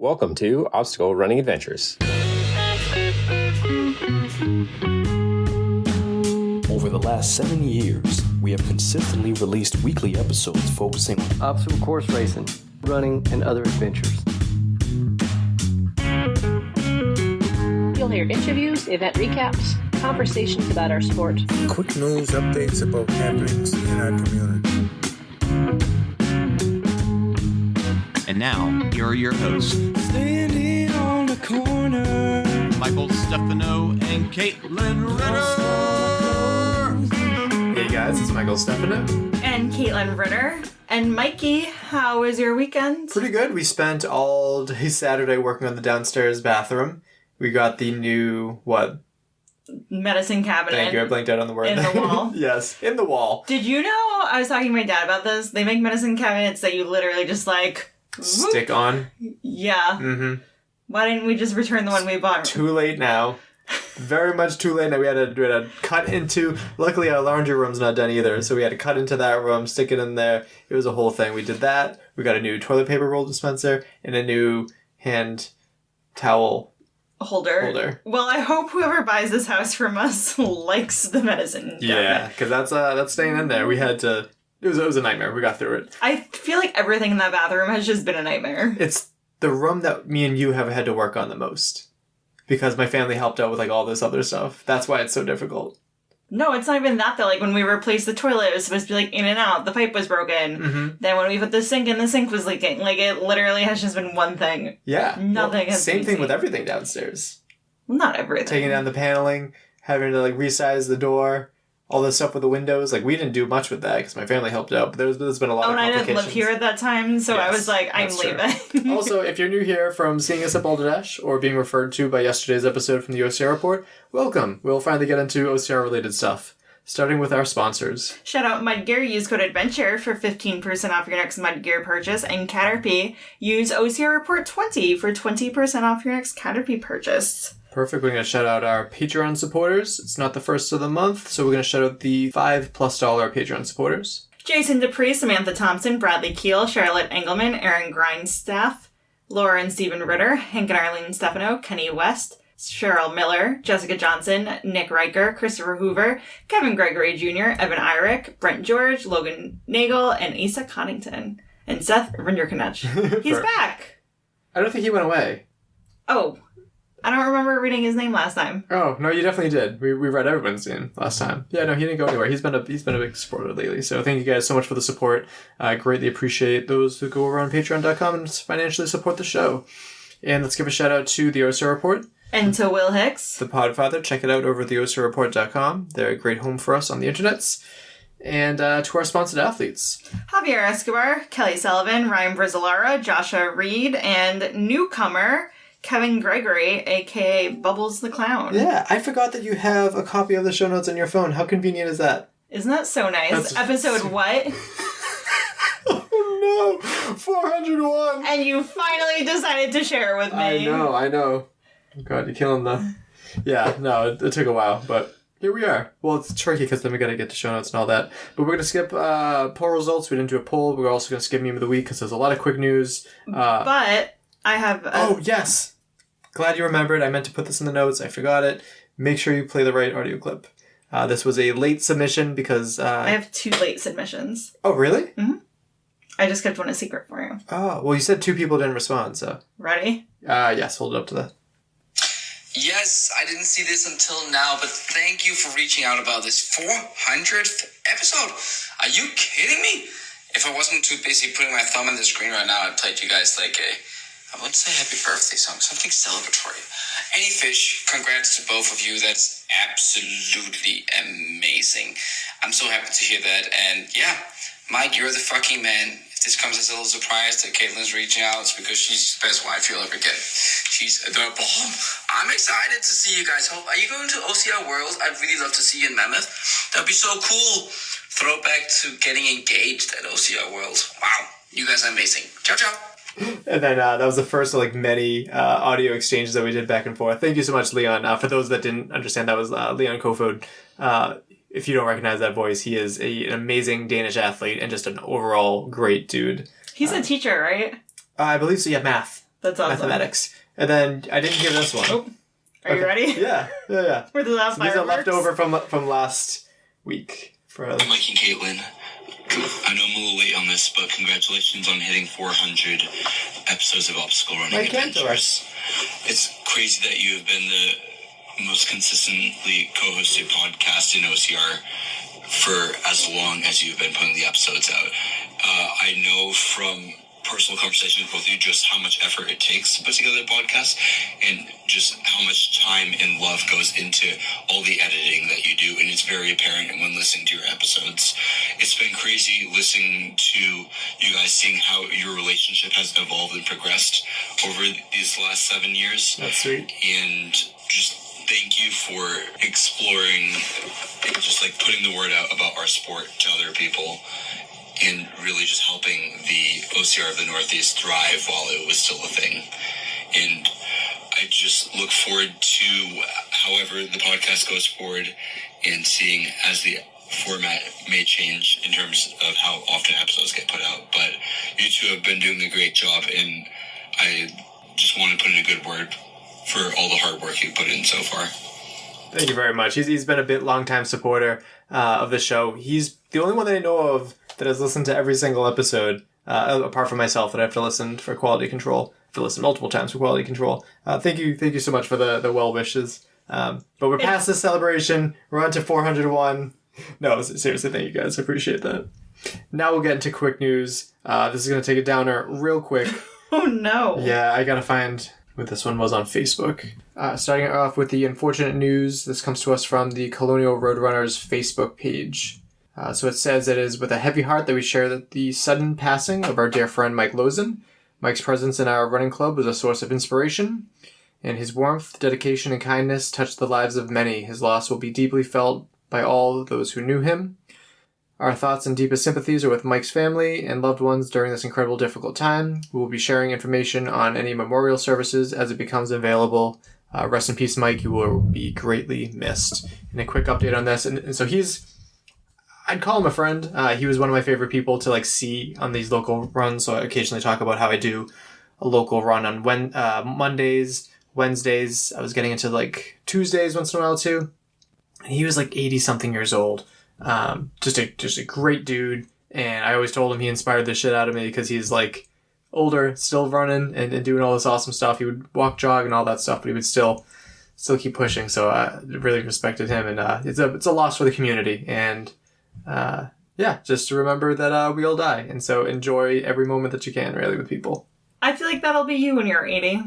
Welcome to Obstacle Running Adventures. Over the last 7 years, we have consistently released weekly episodes focusing on obstacle course racing, running, and other adventures. You'll hear interviews, event recaps, conversations about our sport, quick news updates about happenings in our community. And now, here are your hosts, Standing on the corner, Michael, Stefano, and Caitlin Ritter. Hey guys, it's Michael, Stefano. And Caitlin Ritter. And Mikey, how was your weekend? Pretty good. We spent all day Saturday working on the downstairs bathroom. We got the new, Medicine cabinet. Thank you, I blanked out on the word. In the wall. Yes, in the wall. Did you know, I was talking to my dad about this, they make medicine cabinets that you literally just stick on? Yeah. Mm-hmm. Why didn't we just return the one we bought? Too late now. Very much too late now. We had to cut into... Luckily, our laundry room's not done either, so we had to cut into that room, stick it in there. It was a whole thing. We did that. We got a new toilet paper roll dispenser and a new hand towel holder. Well, I hope whoever buys this house from us likes the medicine cabinet. Yeah, because that's staying in there. We had to... It was a nightmare. We got through it. I feel like everything in that bathroom has just been a nightmare. It's the room that me and you have had to work on the most. Because my family helped out with all this other stuff. That's why it's so difficult. No, it's not even that though. When we replaced the toilet, it was supposed to be in and out. The pipe was broken. Mm-hmm. Then when we put the sink in, the sink was leaking. It literally has just been one thing. Yeah. Nothing has same been thing seen. with everything downstairs. Well, not everything. Taking down the paneling, having to resize the door, all this stuff with the windows. We didn't do much with that because my family helped out. But there's been a lot of and I complications. didn't live here at that time, so Yes, I was I'm leaving. Also, if you're new here from seeing us at BoldrDash or being referred to by yesterday's episode from the OCR report, welcome. We'll finally get into OCR-related stuff. Starting with our sponsors. Shout out Mud Gear. Use code ADVENTURE for 15% off your next Mud Gear purchase. And Caterpie. Use OCR Report 20 for 20% off your next Caterpie purchase. Perfect. We're going to shout out our Patreon supporters. It's not the first of the month, so we're going to shout out the $5+ Patreon supporters. Jason Dupree, Samantha Thompson, Bradley Keel, Charlotte Engelman, Aaron Grindstaff, Laura and Stephen Ritter, Hank and Arlene Stefano, Kenny West, Cheryl Miller, Jessica Johnson, Nick Riker, Christopher Hoover, Kevin Gregory Jr., Evan Irick, Brent George, Logan Nagel, and Asa Connington. And Seth Rinderknutch. He's back! I don't think he went away. Oh. I don't remember reading his name last time. Oh, no, you definitely did. We read everyone's name last time. Yeah, no, he didn't go anywhere. He's been a big supporter lately. So thank you guys so much for the support. I greatly appreciate those who go over on patreon.com and financially support the show. And let's give a shout out to the OCR Report. And to Will Hicks. The Podfather. Check it out over at theocrreport.com. They're a great home for us on the internets. And to our sponsored athletes. Javier Escobar, Kelly Sullivan, Ryan Brizzalara, Joshua Reed, and newcomer Kevin Gregory, a.k.a. Bubbles the Clown. Yeah, I forgot that you have a copy of the show notes on your phone. How convenient is that? Isn't that so nice? That's Episode what? Oh no! 401! And you finally decided to share it with me. I know. Oh God, you're killing the... Yeah, no, it took a while, but here we are. Well, it's tricky because then we gotta get to show notes and all that. But we're gonna skip poll results. We didn't do a poll. We're also gonna skip Meme of the Week because there's a lot of quick news. But I have... Oh, yes! Glad you remembered. I meant to put this in the notes. I forgot it. Make sure you play the right audio clip. This was a late submission because... I have 2 late submissions. Oh, really? Mm-hmm. I just kept one a secret for you. Oh, well, you said 2 people didn't respond, so... Ready? Yes, hold it up to that. Yes, I didn't see this until now, but thank you for reaching out about this 400th episode. Are you kidding me? If I wasn't too busy putting my thumb on the screen right now, I'd played you guys I wouldn't say happy birthday song, something celebratory. Any fish, congrats to both of you. That's absolutely amazing. I'm so happy to hear that. And yeah, Mike, you're the fucking man. If this comes as a little surprise that Caitlin's reaching out, it's because she's the best wife you'll ever get. She's adorable. I'm excited to see you guys. Are you going to OCR World? I'd really love to see you in Mammoth. That'd be so cool. Throwback to getting engaged at OCR World. Wow, you guys are amazing. Ciao, ciao. And then that was the first of many audio exchanges that we did back and forth. Thank you so much, Leon. For those that didn't understand, that was Leon Kofod. If you don't recognize that voice, he is an amazing Danish athlete and just an overall great dude. He's a teacher, right? I believe so, yeah, math. That's awesome. mathematics. And then I didn't hear this one. Oh, are you ready? Yeah. For the last So these are fireworks? left over from last week. Mike and Caitlin, I know I'm a little late on this, but congratulations on hitting 400 episodes of Obstacle Running Adventures. It's crazy that you have been the most consistently co-hosted podcast in OCR for as long as you've been putting the episodes out. I know from personal conversation with both of you just how much effort it takes to put together a podcast and just how much time and love goes into all the editing that you do, and it's very apparent when listening to your episodes. It's been crazy listening to you guys, seeing how your relationship has evolved and progressed over these last 7 years. That's sweet. And just thank you for exploring and just like putting the word out about our sport to other people, and really just helping the OCR of the Northeast thrive while it was still a thing. And I just look forward to however the podcast goes forward and seeing as the format may change in terms of how often episodes get put out. But you two have been doing a great job, and I just want to put in a good word for all the hard work you put in so far. Thank you very much. He's been a long-time supporter of the show. He's the only one that I know of that has listened to every single episode, apart from myself, that I have to listen for quality control. I have to listen multiple times for quality control. Thank you so much for the well wishes. But we're past this celebration. We're on to 401. No, seriously, thank you guys. I appreciate that. Now we'll get into quick news. This is going to take a downer real quick. Oh, no. Yeah, I got to find what this one was on Facebook. Starting off with the unfortunate news. This comes to us from the Colonial Roadrunners Facebook page. So it says, it is with a heavy heart that we share the sudden passing of our dear friend Mike Lozen. Mike's presence in our running club was a source of inspiration, and his warmth, dedication, and kindness touched the lives of many. His loss will be deeply felt by all those who knew him. Our thoughts and deepest sympathies are with Mike's family and loved ones during this incredible difficult time. We will be sharing information on any memorial services as it becomes available. Rest in peace, Mike. You will be greatly missed. And a quick update on this. And so I'd call him a friend. He was one of my favorite people to see on these local runs. So I occasionally talk about how I do a local run on Mondays, Wednesdays. I was getting into Tuesdays once in a while too. And he was 80 something years old. Just a great dude. And I always told him he inspired the shit out of me because he's older, still running and doing all this awesome stuff. He would walk, jog, and all that stuff, but he would still keep pushing. So I really respected him, and it's a loss for the community. And just to remember that we all die, and so enjoy every moment that you can, really, with people. I feel like that'll be you when you're 80.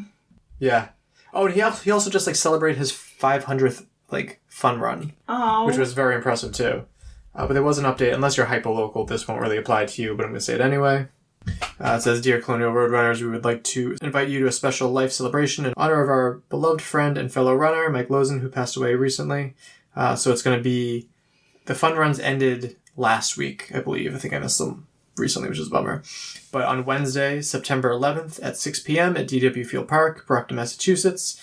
Yeah. Oh, and he also just celebrated his 500th fun run, which was very impressive too. But there was an update. Unless you're hyper-local, this won't really apply to you, but I'm going to say it anyway. It says, Dear Colonial Roadrunners, we would like to invite you to a special life celebration in honor of our beloved friend and fellow runner, Mike Lozen, who passed away recently. So it's going to be... The fun runs ended last week, I believe. I think I missed them recently, which is a bummer. But on Wednesday, September 11th at 6 p.m. at DW Field Park, Brockton, Massachusetts.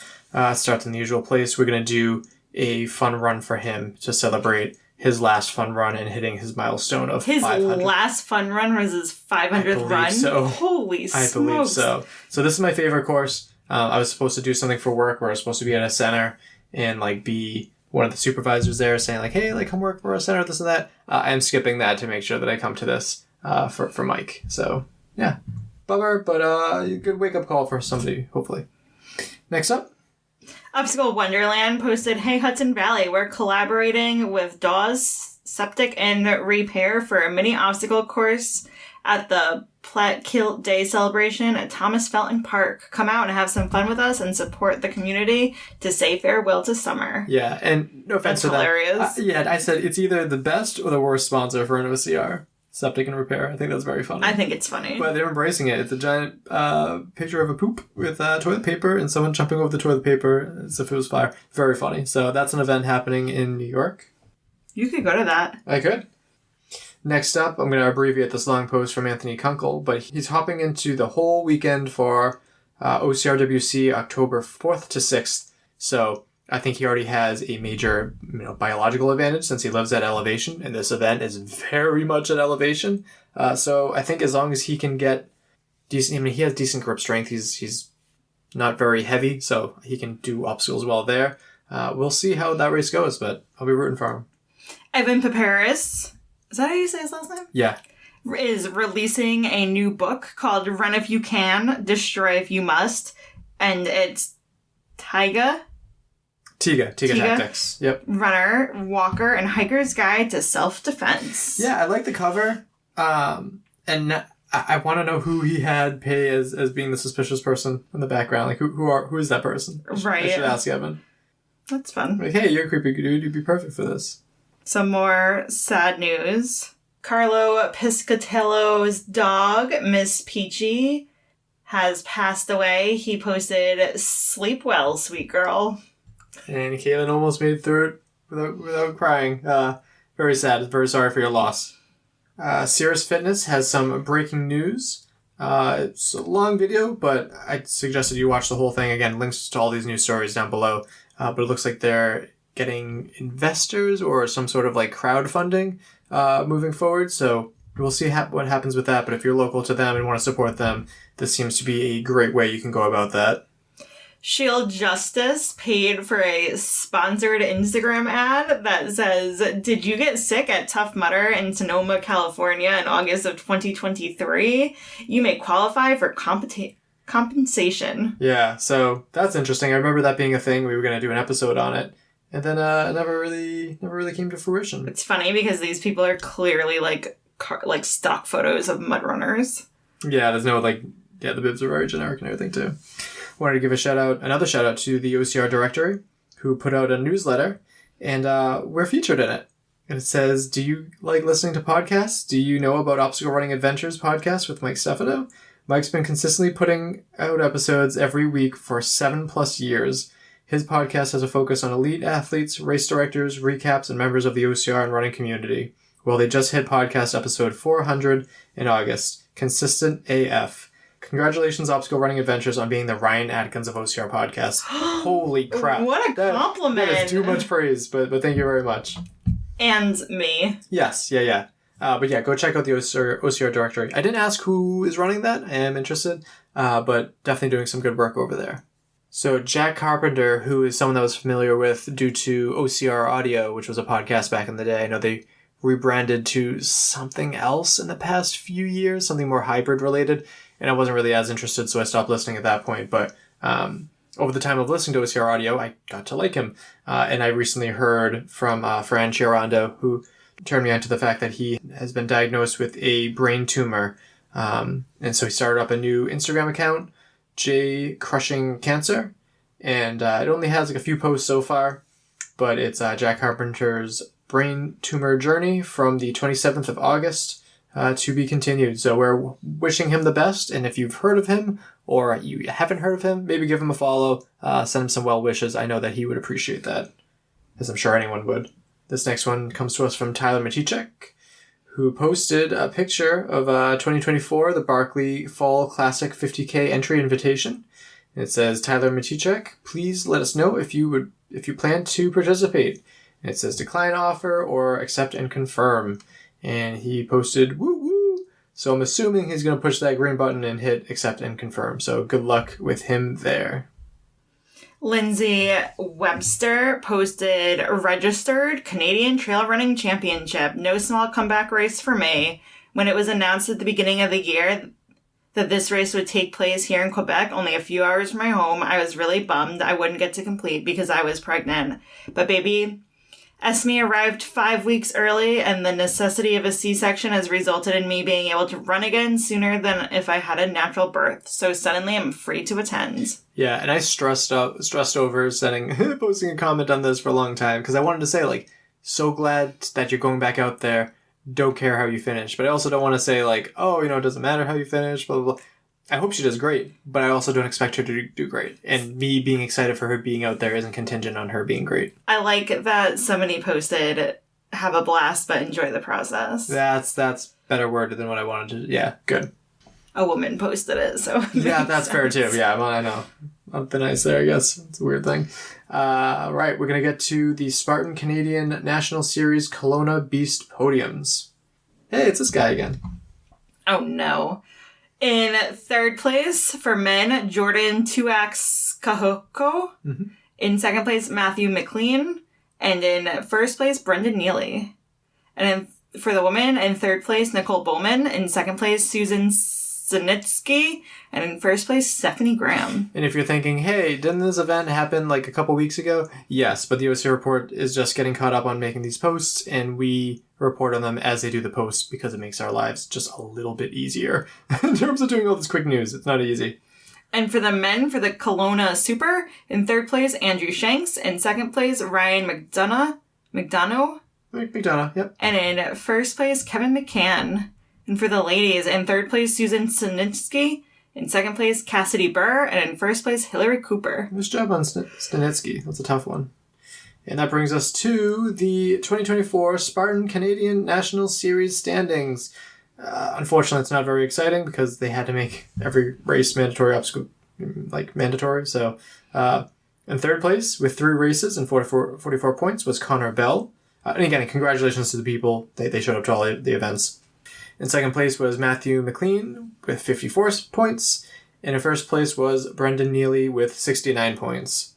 Starts in the usual place. We're going to do a fun run for him to celebrate his last fun run and hitting his milestone of 500. His last fun run was his 500th run? So. Holy smokes. I believe so. So this is my favorite course. I was supposed to do something for work where I was supposed to be at a center and be one of the supervisors there saying hey, come work for a center, this and that. I'm skipping that to make sure that I come to this for Mike. So yeah, bummer, but a good wake up call for somebody, hopefully. Next up. Obstacle Wonderland posted, Hey Hudson Valley, we're collaborating with Dawes Septic and Repair for a mini obstacle course at the Kill Day celebration at Thomas Felton Park. Come out and have some fun with us and support the community to say farewell to summer. Yeah, and no offense to hilarious. That. I said it's either the best or the worst sponsor for an OCR. Septic and Repair. I think that's very funny. I think it's funny. But they're embracing it. It's a giant picture of a poop with toilet paper and someone jumping over the toilet paper as if it was fire. Very funny. So that's an event happening in New York. You could go to that. I could. Next up, I'm going to abbreviate this long post from Anthony Kunkel, but he's hopping into the whole weekend for OCRWC October 4th to 6th. So I think he already has a major biological advantage since he lives at elevation, and this event is very much at elevation. So I think as long as he can get decent, he has decent grip strength. He's not very heavy, so he can do obstacles well there. We'll see how that race goes, but I'll be rooting for him. Evan Paparis, is that how you say his last name? Yeah. Is releasing a new book called Run If You Can, Destroy If You Must, and it's Tiga Tactics. Yep. Runner, Walker, and Hiker's Guide to Self-Defense. Yeah, I like the cover. And I want to know who he had pay as being the suspicious person in the background. Like, who is that person? Right. I should ask Evan. That's fun. Like, hey, you're a creepy dude. You'd be perfect for this. Some more sad news. Carlo Piscatello's dog, Miss Peachy, has passed away. He posted, "Sleep well, sweet girl." And Kaleen almost made it through it without crying. Very sad. Very sorry for your loss. Cirrus Fitness has some breaking news. It's a long video, but I suggested you watch the whole thing. Again, links to all these news stories down below. But it looks like they're getting investors or some sort of like crowdfunding moving forward. So we'll see what happens with that. But if you're local to them and want to support them, this seems to be a great way you can go about that. Shield Justice paid for a sponsored Instagram ad that says, "Did you get sick at Tough Mudder in Sonoma, California in August of 2023? You may qualify for compensation." Yeah, so that's interesting. I remember that being a thing. We were going to do an episode on it. And then it never really came to fruition. It's funny because these people are clearly like stock photos of mud runners. Yeah, there's no the bibs are very generic and everything too. Wanted to give another shout out to the OCR directory, who put out a newsletter, and we're featured in it. And it says, "Do you like listening to podcasts? Do you know about Obstacle Running Adventures podcast with Mike Stefano? Mike's been consistently putting out episodes every week for 7+ years. His podcast has a focus on elite athletes, race directors, recaps, and members of the OCR and running community. Well, they just hit podcast episode 400 in August. Consistent AF. Congratulations, Obstacle Running Adventures, on being the Ryan Atkins of OCR podcast." Holy crap. What a compliment. That is too much praise, but thank you very much. And me. Yes, yeah. But yeah, go check out the OCR directory. I didn't ask who is running that. I am interested, but definitely doing some good work over there. So Jack Carpenter, who is someone that was familiar with due to OCR Audio, which was a podcast back in the day. I know they rebranded to something else in the past few years, something more hybrid related. And I wasn't really as interested, so I stopped listening at that point. But over the time of listening to OCR Audio, I got to like him. And I recently heard from Fran Chiarando, who turned me on to the fact that he has been diagnosed with a brain tumor. And so he started up a new Instagram account, J Crushing Cancer. And it only has a few posts so far. But it's Jack Carpenter's brain tumor journey from the 27th of August. To be continued. So we're wishing him the best, and if you've heard of him or you haven't heard of him, maybe give him a follow, send him some well wishes. I know that he would appreciate that, as I'm sure anyone would. This next one comes to us from Tyler Matichek, who posted a picture of 2024, the Barkley Fall Classic 50K entry invitation. And it says, "Tyler Matichek, please let us know if you plan to participate." And it says, "Decline offer or accept and confirm." And he posted, "Woo woo." So I'm assuming he's going to push that green button and hit accept and confirm. So good luck with him there. Lindsay Webster posted, "Registered Canadian Trail Running Championship. No small comeback race for me. When it was announced at the beginning of the year that this race would take place here in Quebec, only a few hours from my home, I was really bummed I wouldn't get to complete because I was pregnant. But baby, Esme arrived 5 weeks early, and the necessity of a C-section has resulted in me being able to run again sooner than if I had a natural birth. So suddenly I'm free to attend." Yeah, and I stressed over posting a comment on this for a long time, because I wanted to say, so glad that you're going back out there. Don't care how you finish. But I also don't want to say, it doesn't matter how you finish, blah, blah, blah. I hope she does great, but I also don't expect her to do great. And me being excited for her being out there isn't contingent on her being great. I like that somebody posted, "Have a blast, but enjoy the process." That's better worded than what I wanted to. Yeah, good. A woman posted it, so... Yeah, that's fair too. Yeah, well, I know. I'm thin ice there, I guess. It's a weird thing. Right, we're going to get to the Spartan Canadian National Series Kelowna Beast podiums. Hey, it's this guy again. Oh, no. In third place for men, Jordan Tuax Kahoko. Mm-hmm. In second place, Matthew McLean. And in first place, Brendan Neely. And for the women, in third place, Nicole Bowman. In second place, Susan Sinitsky. And in first place, Stephanie Graham. And if you're thinking, hey, didn't this event happen like a couple weeks ago? Yes, but the OC Report is just getting caught up on making these posts, and we report on them as they do the posts because it makes our lives just a little bit easier. In terms of doing all this quick news, it's not easy. And for the men, for the Kelowna Super, in third place, Andrew Shanks. In second place, Ryan McDonough. McDonough, yep. And in first place, Kevin McCann. And for the ladies, in third place, Susan Sinitsky. In second place, Cassidy Burr. And in first place, Hillary Cooper. Nice job on Stanitsky. That's a tough one. And that brings us to the 2024 Spartan Canadian National Series standings. Unfortunately, it's not very exciting because they had to make every race mandatory obstacle, mandatory. So, in third place with 3 races and 44 points was Connor Bell. And again, congratulations to the people. They showed up to all the events. In second place was Matthew McLean with 54 points. And in first place was Brendan Neely with 69 points.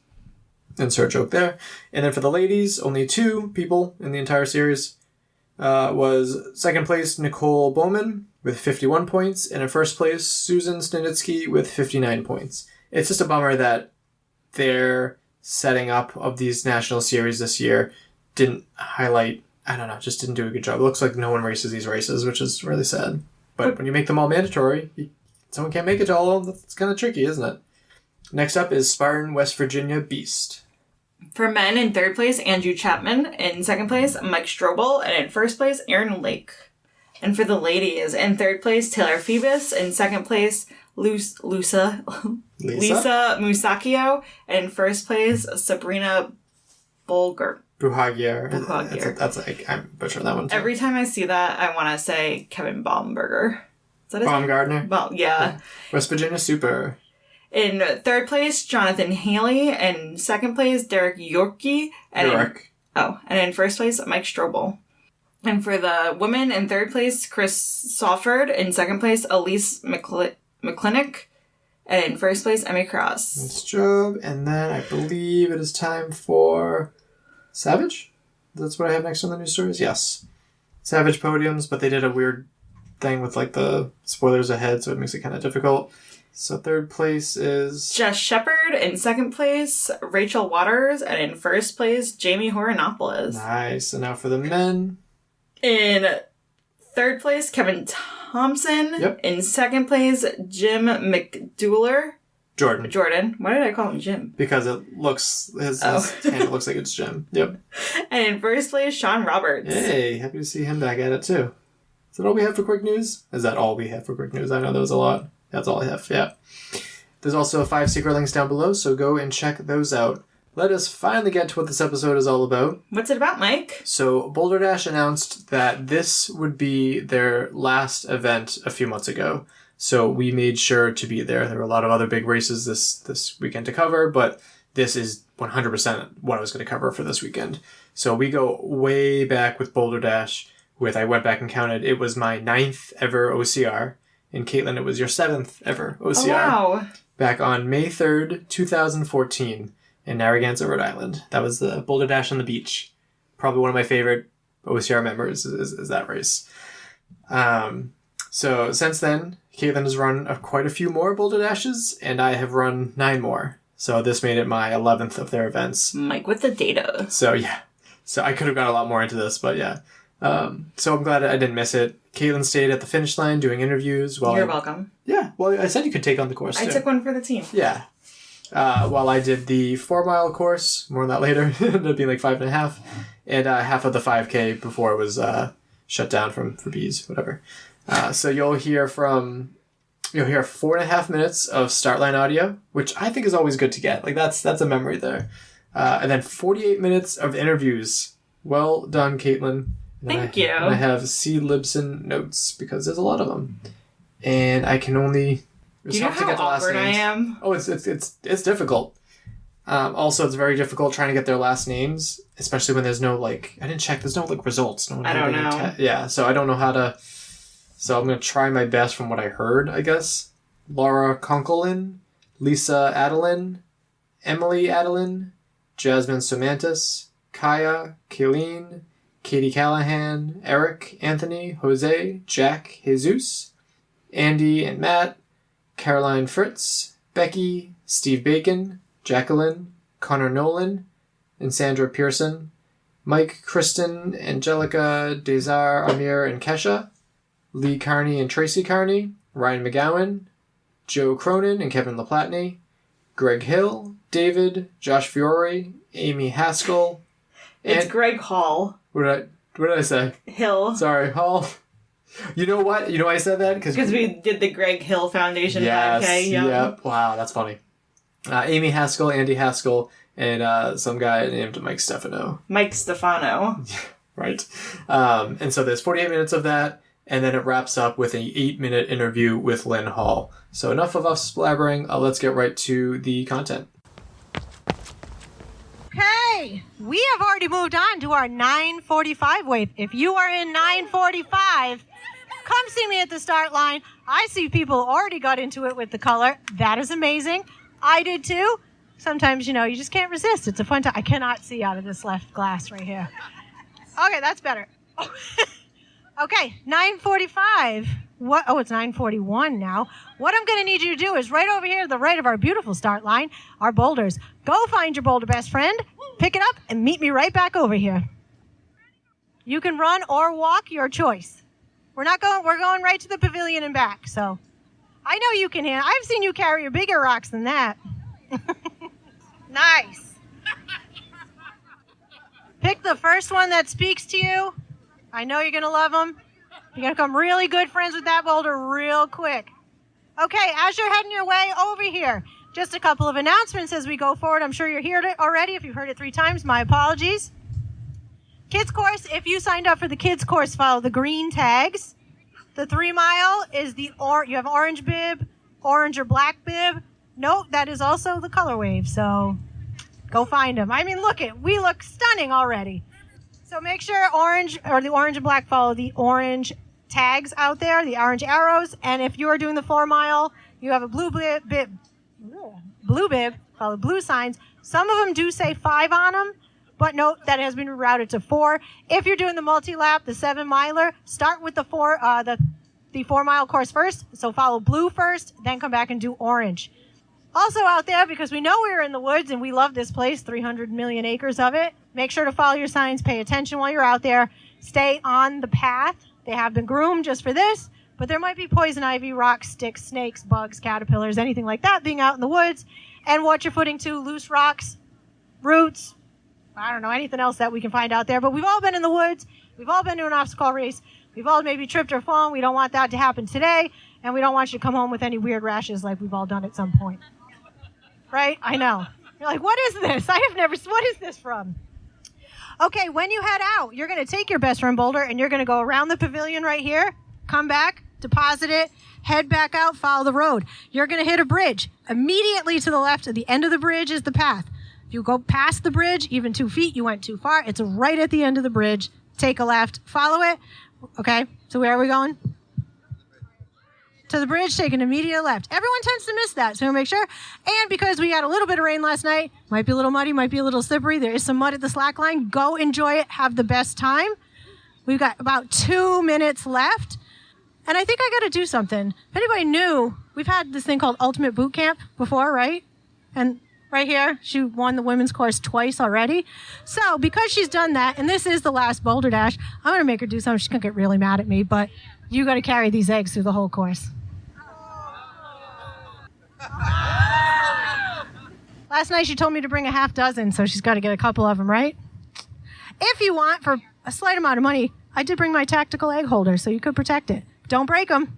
Insert joke there. And then for the ladies, only 2 people in the entire series. Was second place Nicole Bowman with 51 points. And in first place, Susan Snitsky with 59 points. It's just a bummer that their setting up of these national series this year didn't highlight, just didn't do a good job. It looks like no one races these races, which is really sad. But when you make them all mandatory, someone can't make it to all of them. That's kind of tricky, isn't it? Next up is Spartan West Virginia Beast. For men, in third place, Andrew Chapman. In second place, Mike Strobel. And in first place, Aaron Lake. And for the ladies, in third place, Taylor Phoebus. In second place, Lisa Musacchio. And in first place, Sabrina Bulger. Buhagier. That's I'm butchering that one too. Every time I see that, I want to say Kevin Baumberger. Is that his Baumgardner? Yeah. West Virginia Super. In third place, Jonathan Haley. In second place, Derek Yorkie. And in first place, Mike Strobel. And for the women, in third place, Chris Sauford. In second place, Elise McClinnick. And in first place, Emmy Cross. Nice job. And then I believe it is time for Savage? That's what I have next on the news stories? Yes. Savage podiums, but they did a weird thing with the spoilers ahead, so it makes it kind of difficult. So third place is Jess Shepard. In second place, Rachel Waters. And in first place, Jamie Horanopoulos. Nice. And now for the men. In third place, Kevin Thompson. Yep. In second place, Jim McDouler. Jordan. Why did I call him Jim? Because it looks, his hand looks like it's Jim. Yep. And in first place, Sean Roberts. Hey, happy to see him back at it too. Is that all we have for quick news? Is that all we have for quick news? I know there was a lot. That's all I have, yeah. There's also 5 secret links down below, so go and check those out. Let us finally get to what this episode is all about. What's it about, Mike? So, BoldrDash announced that this would be their last event a few months ago. So we made sure to be there. There were a lot of other big races this weekend to cover, but this is 100% what I was going to cover for this weekend. So we go way back with BoldrDash. I went back and counted, it was my 9th ever OCR. And Caitlin, it was your 7th ever OCR. Oh, wow. Back on May 3rd, 2014 in Narragansett, Rhode Island. That was the BoldrDash on the beach. Probably one of my favorite OCR members is that race. So since then, Caitlin has run quite a few more BoldrDashes, and I have run 9 more. So this made it my 11th of their events. Mike with the data. So yeah. So I could have got a lot more into this, but yeah. So I'm glad I didn't miss it. Caitlin stayed at the finish line doing interviews. You're welcome. Yeah. Well, I said you could take on the course too. I took one for the team. Yeah. While I did the 4-mile course, more on that later, it ended up being like 5.5, and half of the 5K before it was shut down for bees, whatever. So you'll hear 4.5 minutes of start line audio, which I think is always good to get. Like that's a memory there. And then 48 minutes of interviews. Well done, Caitlin. Thank you. And I have C. Libson notes because there's a lot of them, and I can only. Do you know how awkward I am? Oh, it's difficult. Also, it's very difficult trying to get their last names, especially when there's no I didn't check. There's no results. No one I don't know. yeah, so I don't know how to So I'm going to try my best from what I heard, I guess. Laura Conkelin, Lisa Addelin, Emily Addelin, Jasmine Somatis, Kaya, Kaleen, Katie Callahan, Eric, Anthony, Jose, Jack, Jesus, Andy and Matt, Caroline Fritz, Becky, Steve Bacon, Jacqueline, Connor Nolan, and Sandra Pearson, Mike, Kristen, Angelica, Dazar, Amir, and Kesha, Lee Carney and Tracy Carney, Ryan McGowan, Joe Cronin and Kevin LaPlatney, Greg Hill, David, Josh Fiore, Amy Haskell. It's Greg Hall. What did I say? Hill. Sorry, Hall. You know what? You know why I said that? Because we did the Greg Hill Foundation 5K. Yep. Wow, that's funny. Amy Haskell, Andy Haskell, and some guy named Mike Stefano. Mike Stefano. Right. And so there's 48 minutes of that, and then it wraps up with an 8-minute interview with Lynn Hall. So enough of us blabbering. Let's get right to the content. Okay, we have already moved on to our 9:45 wave. If you are in 9:45, come see me at the start line. I see people already got into it with the color. That is amazing. I did too. Sometimes, you just can't resist. It's a fun time. I cannot see out of this left glass right here. Okay, that's better. Okay, 9:45. What? Oh, it's 9:41 now. What I'm going to need you to do is right over here to the right of our beautiful start line, our boulders. Go find your boulder best friend, pick it up, and meet me right back over here. You can run or walk, your choice. We're going right to the pavilion and back, so I know you can handle. I've seen you carry bigger rocks than that. Nice. Pick the first one that speaks to you. I know you're going to love them. You're going to become really good friends with that boulder real quick. Okay, as you're heading your way over here, just a couple of announcements as we go forward. I'm sure you're here already. If you've heard it 3 times, my apologies. Kids course, if you signed up for the kids course, follow the green tags. The 3 mile is you have orange bib, orange or black bib. Nope, that is also the color wave, so go find them. I mean, we look stunning already. So make sure the orange and black follow the orange tags out there, the orange arrows. And if you are doing the 4 mile, you have a blue bib, follow blue signs. Some of them do say 5 on them, but note that has been rerouted to 4. If you're doing the multi-lap, the 7 miler, start with the 4 mile course first. So follow blue first, then come back and do orange. Also out there, because we know we're in the woods and we love this place, 300 million acres of it, make sure to follow your signs, pay attention while you're out there, stay on the path. They have been groomed just for this, but there might be poison ivy, rocks, sticks, snakes, bugs, caterpillars, anything like that being out in the woods. And watch your footing too, loose rocks, roots, I don't know, anything else that we can find out there. But we've all been in the woods. We've all been to an obstacle race. We've all maybe tripped or fallen. We don't want that to happen today. And we don't want you to come home with any weird rashes like we've all done at some point. Right? I know. You're like, what is this? What is this from? Okay, when you head out, you're going to take your best friend boulder and you're going to go around the pavilion right here, come back, deposit it, head back out, follow the road. You're going to hit a bridge. Immediately to the left at the end of the bridge is the path. If you go past the bridge, even 2 feet, you went too far. It's right at the end of the bridge. Take a left, follow it. Okay, so where are we going? To the bridge, take an immediate left. Everyone tends to miss that, so we'll make sure. And because we had a little bit of rain last night, might be a little muddy, might be a little slippery. There is some mud at the slack line. Go enjoy it. Have the best time. We've got about 2 minutes left. And I think I got to do something. If anybody knew, we've had this thing called Ultimate Boot Camp before, right? And right here, she won the women's course twice already. So because she's done that, and this is the last BoldrDash, I'm going to make her do something. She's going to get really mad at me, but you got to carry these eggs through the whole course. Last night she told me to bring a half dozen, so she's got to get a couple of them, right? If you want, for a slight amount of money, I did bring my tactical egg holder, so you could protect it. Don't break them.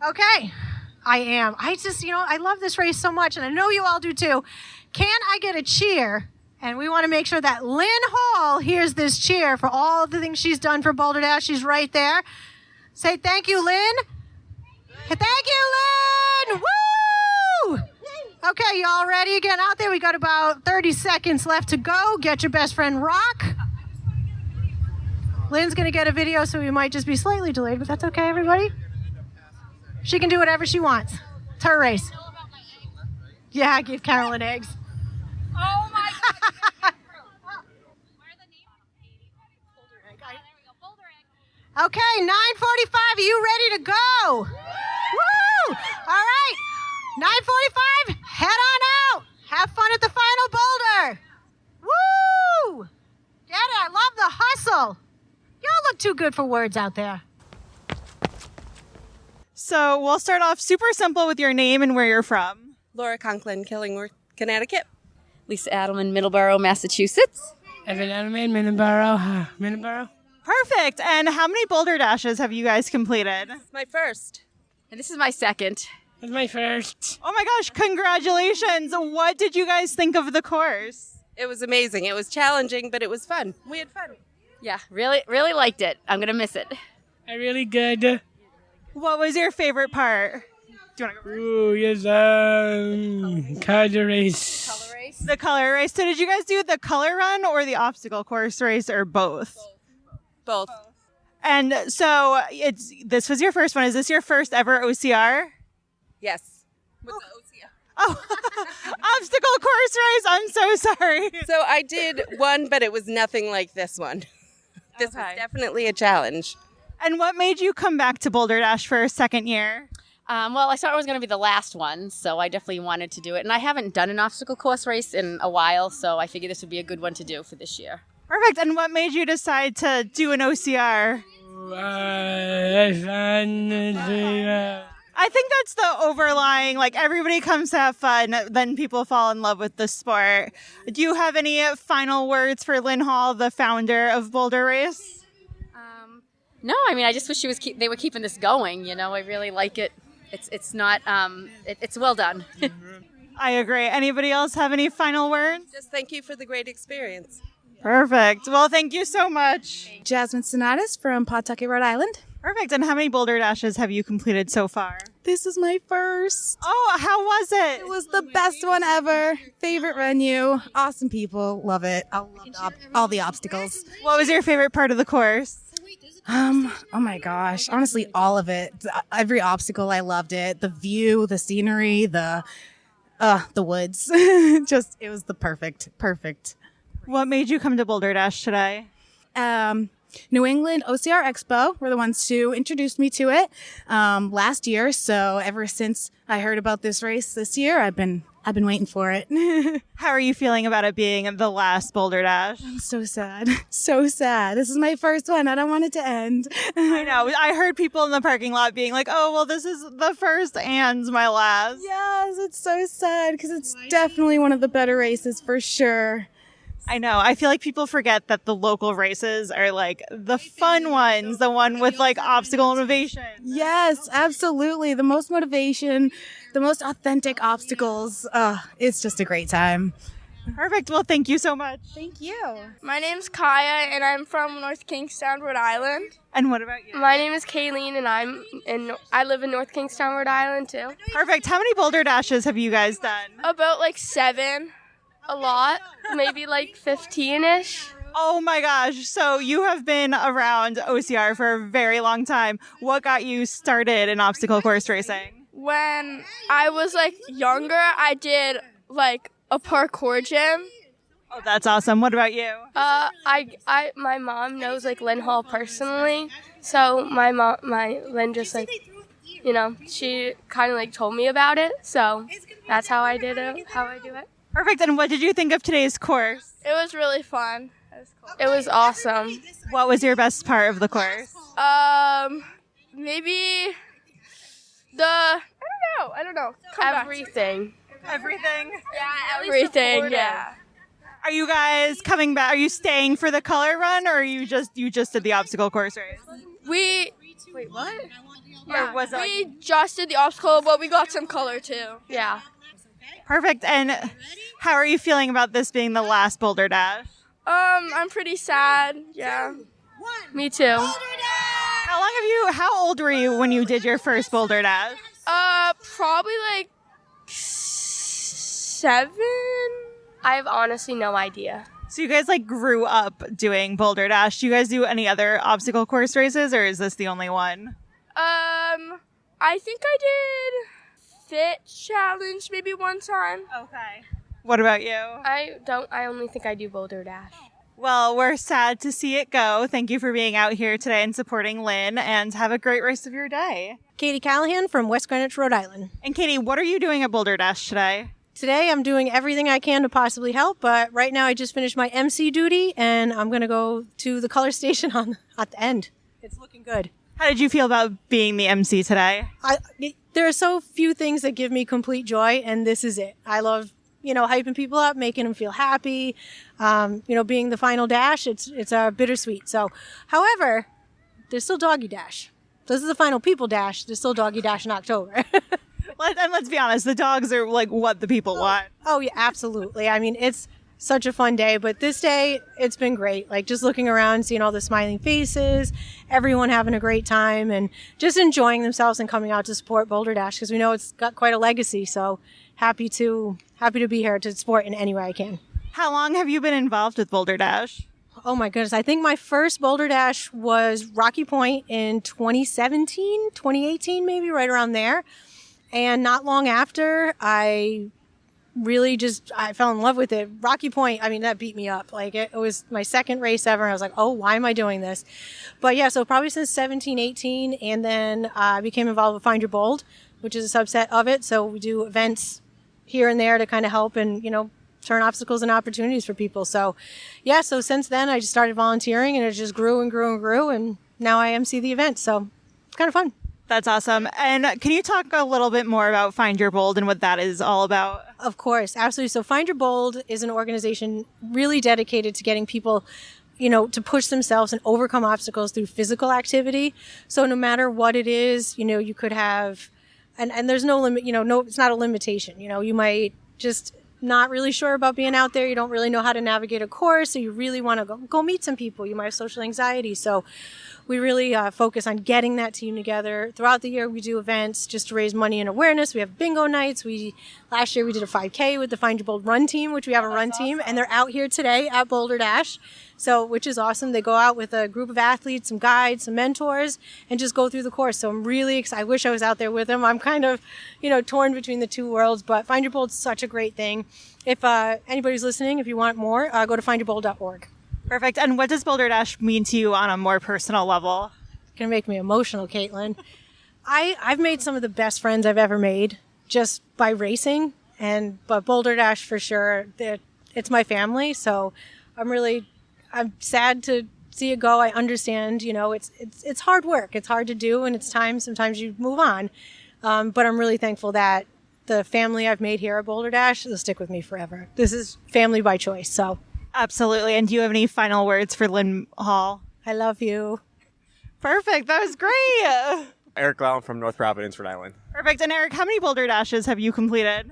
Okay. I love this race so much, and I know you all do too. Can I get a cheer? And we want to make sure that Lynn Hall hears this cheer for all of the things she's done for BoldrDash. She's right there. Say thank you, Lynn. Thank you, Lynn! Woo! Okay, y'all ready again out there? We got about 30 seconds left to go. Get your best friend rock. Lynn's going to get a video, so we might just be slightly delayed, but that's okay, everybody. She can do whatever she wants. It's her race. Yeah, I give Carolyn eggs. Oh my God. Okay, 9:45. Are you ready to go? Woo! All right. 9:45. Head on out. Have fun at the final boulder. Woo! Get it. I love the hustle. Y'all look too good for words out there. So we'll start off super simple with your name and where you're from. Laura Conkelin, Killington, Connecticut. Lisa Addelin, Middleborough, Massachusetts. Evan Addelin, Middleborough. Perfect. And how many BoldrDashes have you guys completed? My first. And this is my second. That's my first. Oh my gosh, congratulations. What did you guys think of the course? It was amazing. It was challenging, but it was fun. We had fun. Yeah, really liked it. I'm going to miss it. Really good. What was your favorite part? Do you want to go first? Ooh, yes, color race. Color race? The color race. So did you guys do the color run or the obstacle course race or both? Both. And so this was your first one. Is this your first ever OCR? Yes. What's the OCR? Oh, obstacle course race. I'm so sorry. So I did one, but it was nothing like this one. This was definitely a challenge. And what made you come back to BoldrDash for a second year? Well, I thought it was going to be the last one, so I definitely wanted to do it. And I haven't done an obstacle course race in a while, so I figured this would be a good one to do for this year. Perfect. And what made you decide to do an OCR? I think that's the overlying, like, everybody comes to have fun, then people fall in love with the sport. Do you have any final words for Lynn Hall, the founder of Boulder Race? No, I mean, I just wish they were keeping this going, you know. I really like it. It's not, it's well done. I agree. Anybody else have any final words? Just thank you for the great experience. Perfect. Well, thank you so much. Jasmine Somatis from Pawtucket, Rhode Island. Perfect. And how many BoldrDashes have you completed so far? This is my first. Oh, how was it? It was the best one ever. Favorite venue. Awesome people. Love it. I loved all the obstacles. What was your favorite part of the course? Oh my gosh. Honestly, all of it. Every obstacle, I loved it. The view, the scenery, the woods. It was the perfect. What made you come to BoldrDash today? New England OCR Expo were the ones who introduced me to it last year. So ever since I heard about this race this year, I've been waiting for it. How are you feeling about it being the last BoldrDash? I'm so sad. So sad. This is my first one. I don't want it to end. I know. I heard people in the parking lot being like, oh, well, this is the first and my last. Yes, it's so sad because it's definitely one of the better races for sure. I know. I feel like people forget that the local races are like the fun ones, the one with like obstacle motivation. Yes, absolutely. The most motivation, the most authentic obstacles. It's just a great time. Perfect. Well, thank you so much. Thank you. My name's Kaya, and I'm from North Kingstown, Rhode Island. And what about you? My name is Kaleen, and I live in North Kingstown, Rhode Island, too. Perfect. How many BoldrDashes have you guys done? About like 7. A lot. Maybe like 15-ish. Oh my gosh. So you have been around OCR for a very long time. What got you started in obstacle course racing? When I was like younger, I did like a parkour gym. Oh, that's awesome. What about you? My mom knows like Lynn Hall personally. So my Lynn just like, you know, she kind of like told me about it. So that's how I did it, how I do it. Perfect. And what did you think of today's course? It was really fun. It was awesome. What was your best part of the course? Maybe I don't know. Everything. Everything? Yeah, everything. Yeah. Are you guys coming back? Are you staying for the color run, or are you just did the obstacle course race? Wait, what? Yeah, we just did the obstacle, but we got some color too. Yeah. Perfect. And how are you feeling about this being the last BoldrDash? I'm pretty sad. Yeah. Me too. How old were you when you did your first BoldrDash? Probably like 7. I have honestly no idea. So you guys like grew up doing BoldrDash. Do you guys do any other obstacle course races, or is this the only one? I think I did Fit Challenge maybe one time. Okay. What about you? I only think I do BoldrDash. Well, we're sad to see it go. Thank you for being out here today and supporting Lynn, and have a great rest of your day. Katie Callahan from West Greenwich, Rhode Island. And Katie, what are you doing at BoldrDash today? Today I'm doing everything I can to possibly help, but right now I just finished my MC duty, and I'm going to go to the color station at the end. It's looking good. How did you feel about being the MC today? There are so few things that give me complete joy, and this is it. I love, hyping people up, making them feel happy. Being the final dash, it's bittersweet. So, however, there's still Doggy Dash. This is the final people dash. There's still Doggy Dash in October. Let's be honest, the dogs are like what the people want. Oh, yeah, absolutely. I mean, it's such a fun day, but this day, it's been great. Like, just looking around, seeing all the smiling faces, everyone having a great time, and just enjoying themselves and coming out to support BoldrDash, because we know it's got quite a legacy, so happy to be here to support in any way I can. How long have you been involved with BoldrDash? Oh my goodness, I think my first BoldrDash was Rocky Point in 2017, 2018 maybe, right around there. And not long after, I fell in love with it. Rocky Point, I mean, that beat me up. Like, it was my second race ever. I was like, oh, why am I doing this? But yeah, so probably since 17, 18, and then I became involved with Find Your Bold, which is a subset of it. So we do events here and there to kind of help and, turn obstacles and opportunities for people. So yeah, so since then I just started volunteering, and it just grew and grew and grew, and now I MC the event. So it's kind of fun. That's awesome. And can you talk a little bit more about Find Your Bold and what that is all about? Of course, absolutely. So Find Your Bold is an organization really dedicated to getting people, to push themselves and overcome obstacles through physical activity. So no matter what it is, you could have, and there's no limit, it's not a limitation. You might just not really sure about being out there. You don't really know how to navigate a course, so you really want to go meet some people. You might have social anxiety. So we really focus on getting that team together. Throughout the year, we do events just to raise money and awareness. We have bingo nights. Last year, we did a 5K with the Find Your Bold run team, which we have a run team, and they're out here today at BoldrDash. So, which is awesome. They go out with a group of athletes, some guides, some mentors, and just go through the course. So I'm really excited. I wish I was out there with them. I'm kind of, torn between the two worlds, but Find Your Bold's such a great thing. If anybody's listening, if you want more, go to findyourbold.org. Perfect. And what does BoldrDash mean to you on a more personal level? It's going to make me emotional, Caitlin. I've made some of the best friends I've ever made just by racing, but BoldrDash for sure, it's my family. So I'm sad to see it go. I understand, it's hard work. It's hard to do, and it's time. Sometimes you move on. But I'm really thankful that the family I've made here at BoldrDash will stick with me forever. This is family by choice, so. Absolutely. And do you have any final words for Lynn Hall? I love you. Perfect. That was great. Eric Lown from North Providence, Rhode Island. Perfect. And Eric, how many BoldrDashes have you completed?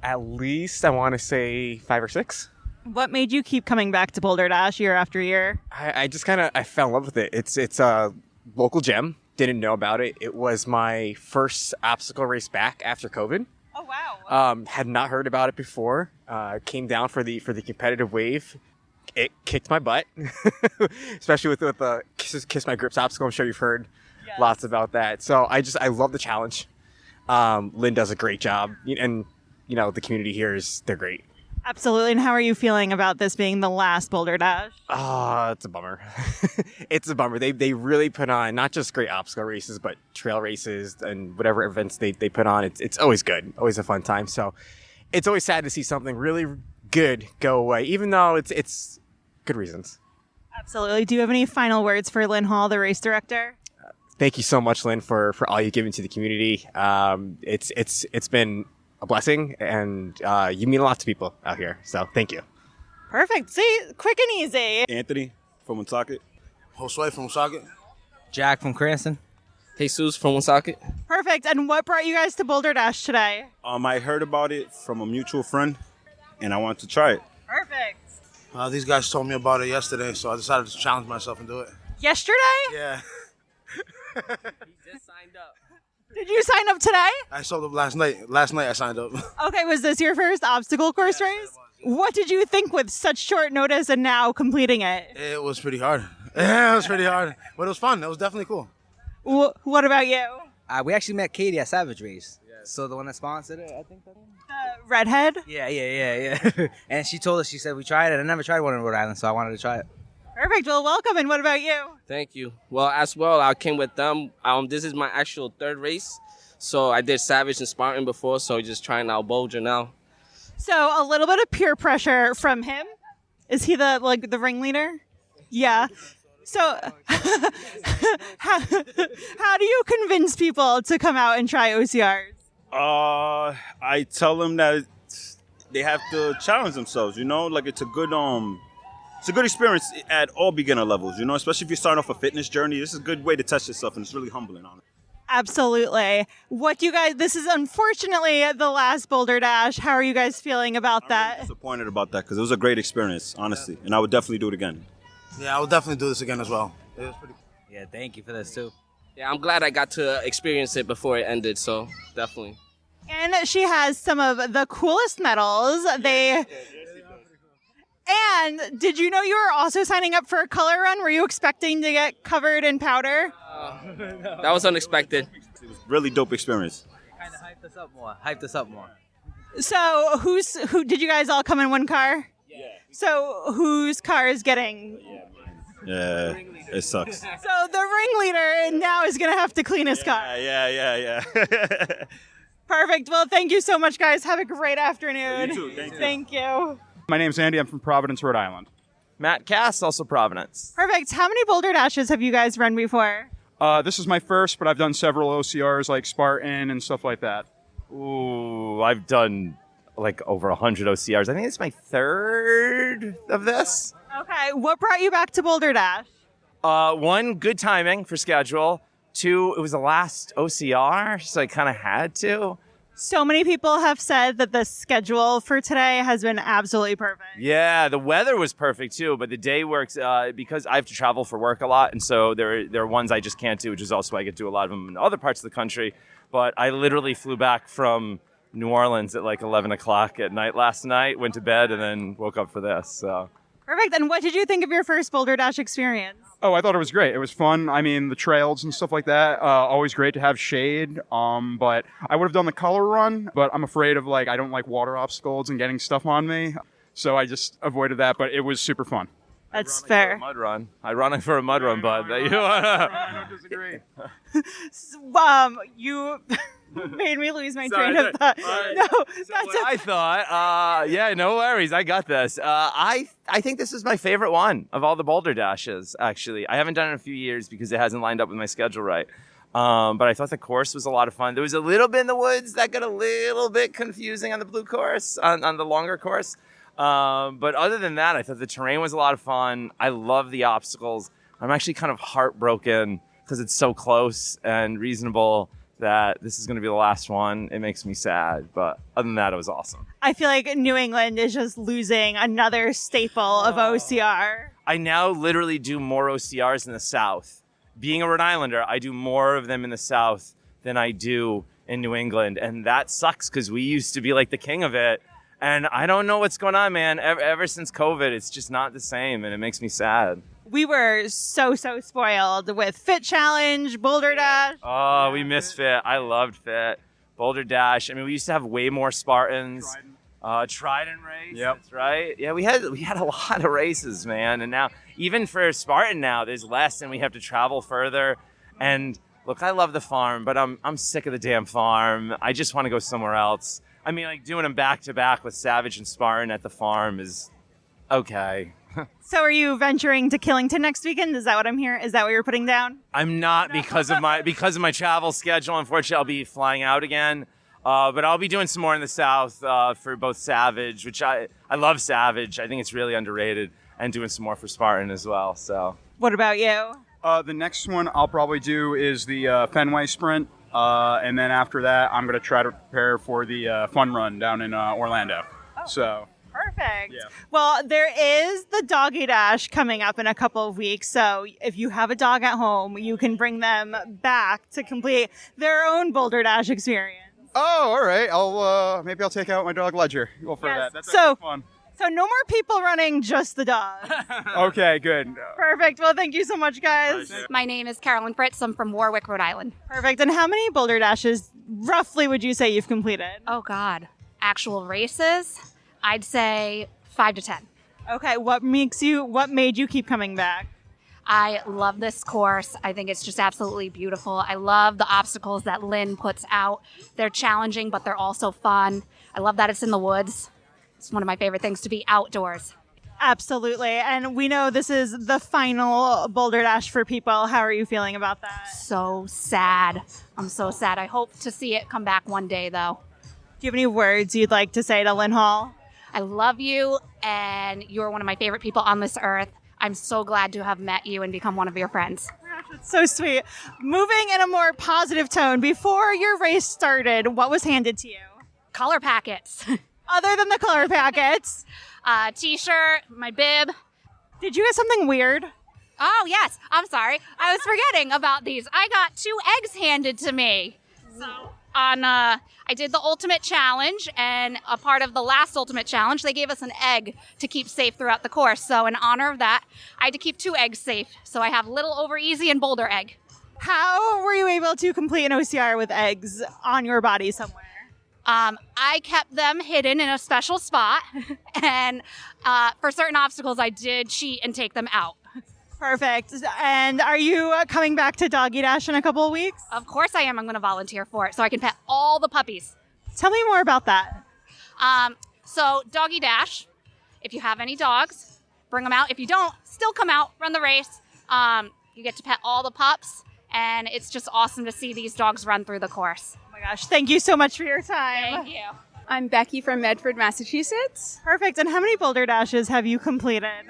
At least, I want to say 5 or 6. What made you keep coming back to BoldrDash year after year? I just I fell in love with it. It's a local gem. Didn't know about it. It was my first obstacle race back after COVID. Oh, wow. Had not heard about it before. Came down for the competitive wave. It kicked my butt, especially with the Kiss My Grips obstacle. I'm sure you've heard lots about that. So I love the challenge. Lynn does a great job, and the community here they're great. Absolutely. And how are you feeling about this being the last BoldrDash? It's a bummer. It's a bummer. They really put on not just great obstacle races, but trail races and whatever events they put on. It's always good, always a fun time. So it's always sad to see something really good go away, even though it's good reasons. Absolutely. Do you have any final words for Lynn Hall, the race director? Thank you so much, Lynn, for all you've given to the community. It's been a blessing, and you mean a lot to people out here. So thank you. Perfect. See, quick and easy. Anthony from Woonsocket. Josue from Woonsocket. Jack from Cranston. Jesus from Woonsocket. Perfect. And what brought you guys to BoldrDash today? I heard about it from a mutual friend, and I wanted to try it. Perfect. These guys told me about it yesterday, so I decided to challenge myself and do it. Yesterday? Yeah. He just signed up. Did you sign up today? I signed up last night. Last night I signed up. Okay, was this your first obstacle course race? It was. What did you think with such short notice and now completing it? It was pretty hard. Yeah, it was pretty hard. But it was fun. It was definitely cool. What about you? We actually met Katie at Savage Race. So the one that sponsored it, I think. The redhead? Yeah. And she told us, she said, we tried it. I never tried one in Rhode Island, so I wanted to try it. Perfect. Well, welcome. And what about you? Thank you. Well, as well, I came with them. This is my actual third race. So I did Savage and Spartan before, so just trying out Boulder now. So a little bit of peer pressure from him. Is he the ringleader? Yeah. So how do you convince people to come out and try OCRs? I tell them that they have to challenge themselves, like it's a good experience at all beginner levels, especially if you're starting off a fitness journey. This is a good way to test yourself, and it's really humbling on it. Absolutely. What you guys, this is unfortunately the last BoldrDash. How are you guys feeling about that? I'm disappointed about that because it was a great experience, honestly, and I would definitely do it again. Yeah, I will definitely do this again as well. It was pretty cool. Yeah, thank you for this too. Yeah, I'm glad I got to experience it before it ended, so definitely. And she has some of the coolest medals. And did you know you were also signing up for a color run? Were you expecting to get covered in powder? That was unexpected. It was a really dope experience. Kind of hyped us up more. So who did you guys all come in one car? Yeah. So whose car is getting? Yeah, it sucks. So the ringleader now is going to have to clean his car. Yeah. Perfect. Well, thank you so much, guys. Have a great afternoon. You too. Thank you. My name's Andy. I'm from Providence, Rhode Island. Matt Cass, also Providence. Perfect. How many BoldrDashes have you guys run before? This is my first, but I've done several OCRs like Spartan and stuff like that. Ooh, I've done like over 100 OCRs. I think it's my third of this. Okay. What brought you back to BoldrDash? One, good timing for schedule. Two, it was the last OCR, so I kind of had to. So many people have said that the schedule for today has been absolutely perfect. Yeah, the weather was perfect too, but the day works because I have to travel for work a lot, and so there are ones I just can't do, which is also why I get to do a lot of them in other parts of the country. But I literally flew back from New Orleans at like 11 o'clock at night last night, went to bed, and then woke up for this. So perfect. And what did you think of your first BoldrDash experience? Oh, I thought it was great. It was fun. I mean, the trails and stuff like that, always great to have shade. But I would have done the color run, but I'm afraid of I don't like water obstacles and getting stuff on me. So I just avoided that, but it was super fun. That's fair. Mud run. Ironic for a mud run, bud. I don't disagree. You made me lose my train of thought. No, that's what I thought. Yeah, no worries. I got this. I think this is my favorite one of all the BoldrDashes, actually. I haven't done it in a few years because it hasn't lined up with my schedule right. But I thought the course was a lot of fun. There was a little bit in the woods that got a little bit confusing on the blue course, on the longer course. But other than that, I thought the terrain was a lot of fun. I love the obstacles. I'm actually kind of heartbroken because it's so close and reasonable that this is going to be the last one. It makes me sad, but other than that, it was awesome. I feel like New England is just losing another staple of OCR. I now literally do more OCRs in the South. Being a Rhode Islander, I do more of them in the South than I do in New England, and that sucks because we used to be like the king of it, and I don't know what's going on, man. Ever since COVID, it's just not the same, and it makes me sad. We were so spoiled with Fit Challenge, BoldrDash. Oh, we miss Fit. I loved Fit. BoldrDash. I mean, we used to have way more Spartans. Trident race. Yep. That's right. Yeah, we had a lot of races, man. And now, even for Spartan now, there's less and we have to travel further. And look, I love the farm, but I'm sick of the damn farm. I just want to go somewhere else. I mean, doing them back to back with Savage and Spartan at the farm is okay. So are you venturing to Killington next weekend? Is that what I'm hearing? Is that what you're putting down? I'm not because of my travel schedule. Unfortunately, I'll be flying out again. But I'll be doing some more in the South for both Savage, which I love Savage. I think it's really underrated, and doing some more for Spartan as well. So. What about you? The next one I'll probably do is the Fenway Sprint. And then after that, I'm going to try to prepare for the fun run down in Orlando. Oh. So. Perfect. Yeah. Well, there is the Doggy Dash coming up in a couple of weeks. So if you have a dog at home, you can bring them back to complete their own BoldrDash experience. Oh, all right. Maybe I'll take out my dog Ledger. Go for that. That's so fun. So no more people running, just the dog. Okay, good. Perfect. Well, thank you so much, guys. My name is Carolyn Fritz. I'm from Warwick, Rhode Island. Perfect. And how many Boulder Dashes roughly would you say you've completed? Oh, God. Actual races, I'd say 5 to 10. Okay. What made you keep coming back? I love this course. I think it's just absolutely beautiful. I love the obstacles that Lynn puts out. They're challenging, but they're also fun. I love that it's in the woods. It's one of my favorite things to be outdoors. Absolutely. And we know this is the final Boulder Dash for people. How are you feeling about that? So sad. I'm so sad. I hope to see it come back one day, though. Do you have any words you'd like to say to Lynn Hall? I love you, and you're one of my favorite people on this earth. I'm so glad to have met you and become one of your friends. That's so sweet. Moving in a more positive tone, before your race started, what was handed to you? Color packets. Other than the color packets? T-shirt, my bib. Did you get something weird? Oh, yes. I'm sorry. I was forgetting about these. I got 2 eggs handed to me. So I did the ultimate challenge, and a part of the last ultimate challenge, they gave us an egg to keep safe throughout the course. So in honor of that, I had to keep 2 eggs safe. So I have Little Over Easy and Boulder Egg. How were you able to complete an OCR with eggs on your body somewhere? I kept them hidden in a special spot, and for certain obstacles, I did cheat and take them out. Perfect. And are you coming back to Doggy Dash in a couple of weeks? Of course I am. I'm going to volunteer for it so I can pet all the puppies. Tell me more about that. So Doggy Dash, if you have any dogs, bring them out. If you don't, still come out, run the race. You get to pet all the pups, and it's just awesome to see these dogs run through the course. Oh my gosh, thank you so much for your time. Thank you. I'm Becky from Medford, Massachusetts. Perfect. And how many Boulder Dashes have you completed?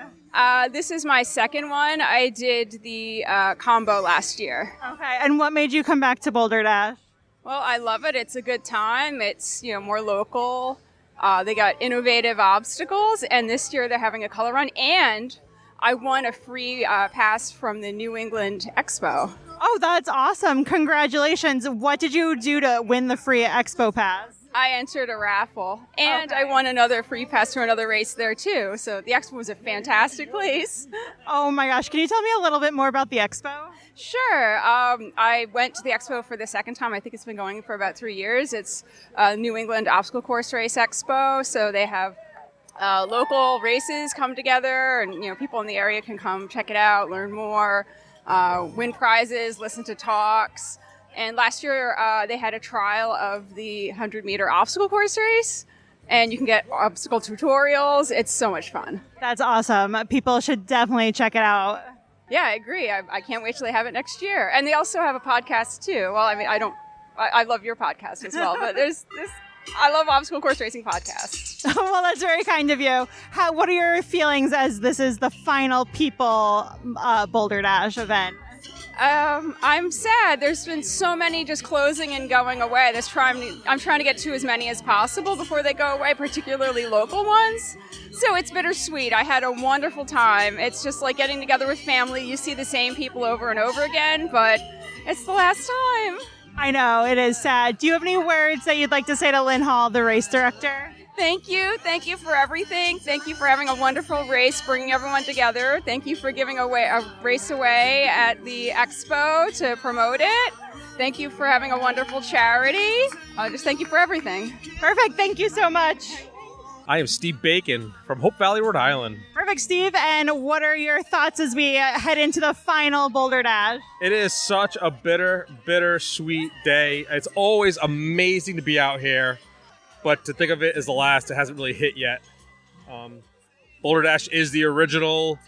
This is my second one. I did the combo last year. Okay. And what made you come back to Boulder Dash? Well, I love it. It's a good time. It's, more local. They got innovative obstacles, and this year they're having a color run, and I won a free pass from the New England Expo. Oh, that's awesome. Congratulations. What did you do to win the free Expo pass? I entered a raffle, and I won another free pass to another race there, too. So the Expo was a fantastic place. Oh, my gosh. Can you tell me a little bit more about the Expo? Sure. I went to the Expo for the second time. I think it's been going for about 3 years. It's New England Obstacle Course Race Expo. So they have local races come together, and people in the area can come check it out, learn more, win prizes, listen to talks. And last year, they had a trial of the 100-meter obstacle course race, and you can get obstacle tutorials. It's so much fun. That's awesome. People should definitely check it out. Yeah, I agree. I can't wait till they have it next year. And they also have a podcast, too. Well, I mean, I love your podcast as well, but I love obstacle course racing podcasts. Well, that's very kind of you. What are your feelings as this is the final people Boulder Dash event? I'm sad. There's been so many just closing and going away. I'm trying to get to as many as possible before they go away, particularly local ones. So it's bittersweet. I had a wonderful time. It's just like getting together with family. You see the same people over and over again, but it's the last time. I know, it is sad. Do you have any words that you'd like to say to Lynn Hall, the race director? Thank you. Thank you for everything. Thank you for having a wonderful race, bringing everyone together. Thank you for giving away a race away at the expo to promote it. Thank you for having a wonderful charity. Just thank you for everything. Perfect. Thank you so much. I am Steve Bacon from Hope Valley, Rhode Island. Perfect, Steve. And what are your thoughts as we head into the final Boulder Dash? It is such a bittersweet day. It's always amazing to be out here. But to think of it as the last, it hasn't really hit yet. Boulder Dash is the original,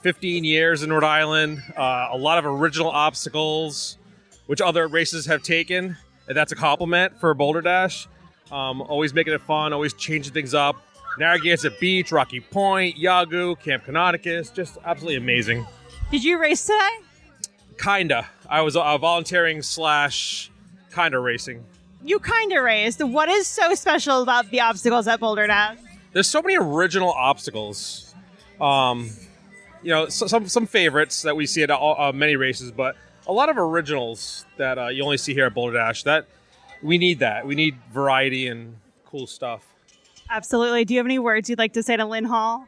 15 years in Rhode Island. A lot of original obstacles, which other races have taken. And that's a compliment for Boulder Dash. Always making it fun, always changing things up. Narragansett Beach, Rocky Point, Yawgoo, Camp Canonicus, just absolutely amazing. Did you race today? Kinda. I was volunteering / kinda racing. You kinda raced. What is so special about the obstacles at Boulder Dash? There's so many original obstacles. Some favorites that we see at many races, but a lot of originals that you only see here at Boulder Dash. That we need that. We need variety and cool stuff. Absolutely. Do you have any words you'd like to say to Lynn Hall?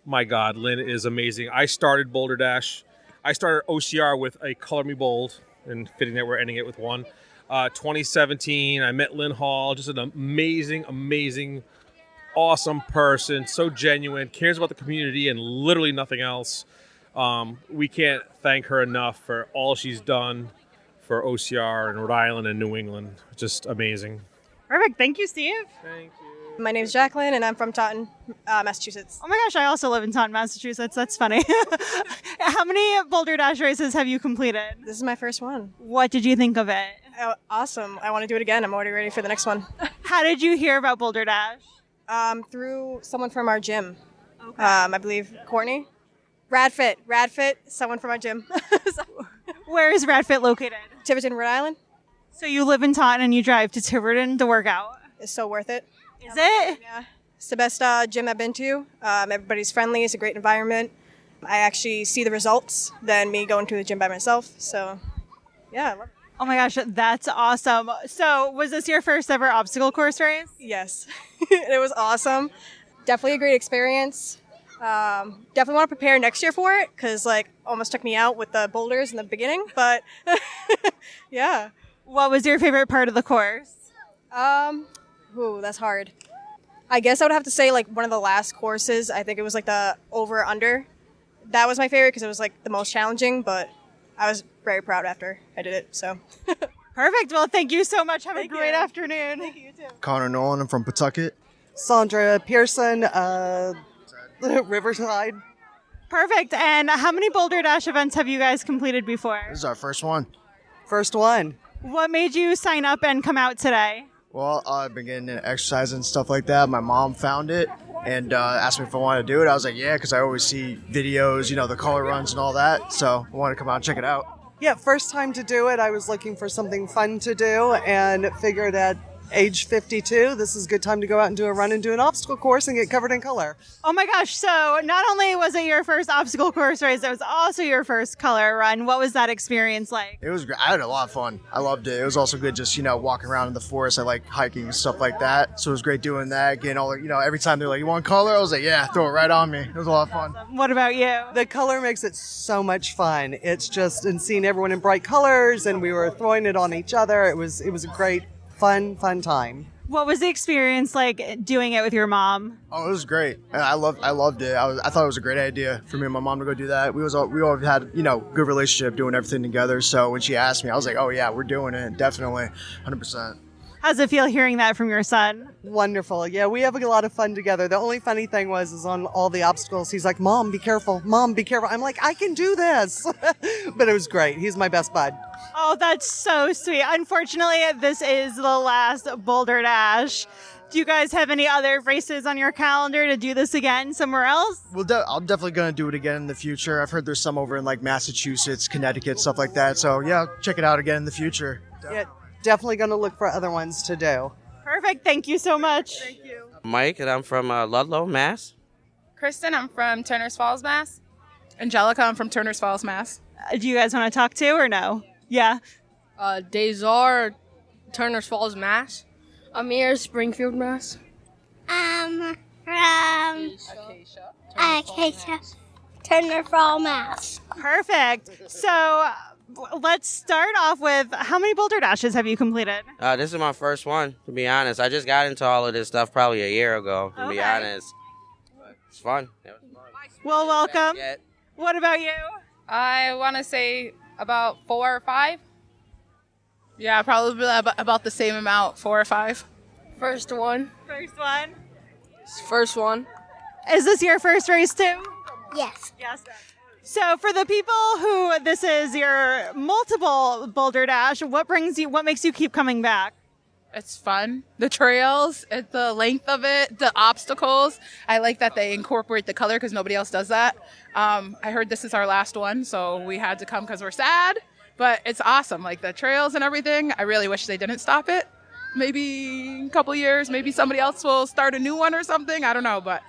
My God, Lynn is amazing. I started BoldrDash. I started OCR with a Color Me Bold, and fitting that we're ending it with one. 2017, I met Lynn Hall, just an amazing, awesome person, so genuine, cares about the community and literally nothing else. We can't thank her enough for all she's done for OCR in Rhode Island and New England. Just amazing. Perfect. Thank you, Steve. Thank you. My name's Jacqueline, and I'm from Taunton, Massachusetts. Oh my gosh, I also live in Taunton, Massachusetts. That's funny. How many BoldrDash races have you completed? This is my first one. What did you think of it? Oh, awesome. I want to do it again. I'm already ready for the next one. How did you hear about BoldrDash? Through someone from our gym. Okay. I believe Carney. Radfit, someone from our gym. Where is Radfit located? Tiverton, Rhode Island. So you live in Taunton and you drive to Tiverton to work out? It's so worth it. Is it? Yeah. It's the best gym I've been to. Everybody's friendly. It's a great environment. I actually see the results than me going to the gym by myself. So, yeah, I love it. Oh my gosh, that's awesome. So was this your first ever obstacle course race? Yes. It was awesome. Definitely a great experience. Definitely want to prepare next year for it because, almost took me out with the boulders in the beginning. But, yeah. What was your favorite part of the course? Ooh, that's hard. I guess I would have to say one of the last courses. I think it was the over under. That was my favorite because it was the most challenging, but I was very proud after I did it. So perfect. Well, thank you so much. Have a great afternoon. Thank you, you too. Connor Nolan, I'm from Pawtucket. Sandra, Pearson, Riverside. Perfect. And how many BoldrDash events have you guys completed before? This is our first one. First one. What made you sign up and come out today? Well, I've been getting into exercise and stuff like that. My mom found it and asked me if I wanted to do it. I was like, yeah, because I always see videos, the color runs and all that. So I wanted to come out and check it out. Yeah, first time to do it. I was looking for something fun to do and figured at age 52, this is a good time to go out and do a run and do an obstacle course and get covered in color. Oh my gosh. So not only was it your first obstacle course race, it was also your first color run. What was that experience like? It was great. I had a lot of fun. I loved it. It was also good just, walking around in the forest. I like hiking and stuff like that. So it was great doing that. Getting all, every time they're like, you want color? I was like, yeah, throw it right on me. It was a lot of fun. What about you? The color makes it so much fun. It's just, and seeing everyone in bright colors and we were throwing it on each other. It was a great, fun time. What was the experience like doing it with your mom? Oh, it was great. I loved it. I thought it was a great idea for me and my mom to go do that. We all had good relationship doing everything together. So when she asked me, I was like, oh yeah, we're doing it, definitely, 100%. How's it feel hearing that from your son? Wonderful. Yeah, we have a lot of fun together. The only funny thing is on all the obstacles, he's like, Mom, be careful. Mom, be careful. I'm like, I can do this. But it was great. He's my best bud. Oh, that's so sweet. Unfortunately, this is the last BoldrDash. Do you guys have any other races on your calendar to do this again somewhere else? Well, I'm definitely going to do it again in the future. I've heard there's some over in Massachusetts, Connecticut, stuff like that. So yeah, check it out again in the future. Yeah, definitely going to look for other ones to do. Perfect. Thank you so much. Thank you. Mike, and I'm from Ludlow, Mass. Kristen, I'm from Turners Falls, Mass. Angelica, I'm from Turners Falls, Mass. Do you guys want to talk to or no? Yeah. Dazar, Turners Falls, Mass. Amir, Springfield, Mass. From Kesha, Turner Falls, Mass. Perfect. So let's start off with how many BoldrDashes have you completed? This is my first one, to be honest. I just got into all of this stuff probably a year ago, to be honest. But it's fun. Well, welcome. What about you? I want to say about 4 or 5. Yeah, probably about the same amount, 4 or 5. First one. First one. Is this your first race too? Yes. Yes. So for the people who this is your multiple BoldrDash, what makes you keep coming back? It's fun. The trails, the length of it, the obstacles. I like that they incorporate the color because nobody else does that. I heard this is our last one, so we had to come because we're sad. But it's awesome, the trails and everything. I really wish they didn't stop it. Maybe a couple years, maybe somebody else will start a new one or something. I don't know, but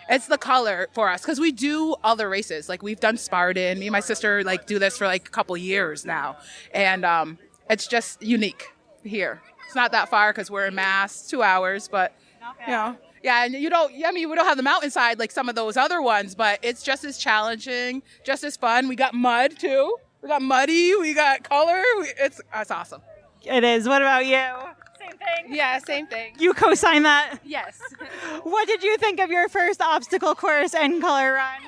it's the color for us because we do other races. We've done Spartan. Me and my sister do this for a couple years now, and it's just unique here. It's not that far because we're in Mass, 2 hours, but Yeah, and we don't have the mountainside like some of those other ones, but it's just as challenging, just as fun. We got mud too. We got muddy. We got color. It's awesome. It is. What about you? Same thing. Yeah, same thing. You co-sign that? Yes. What did you think of your first obstacle course and color run?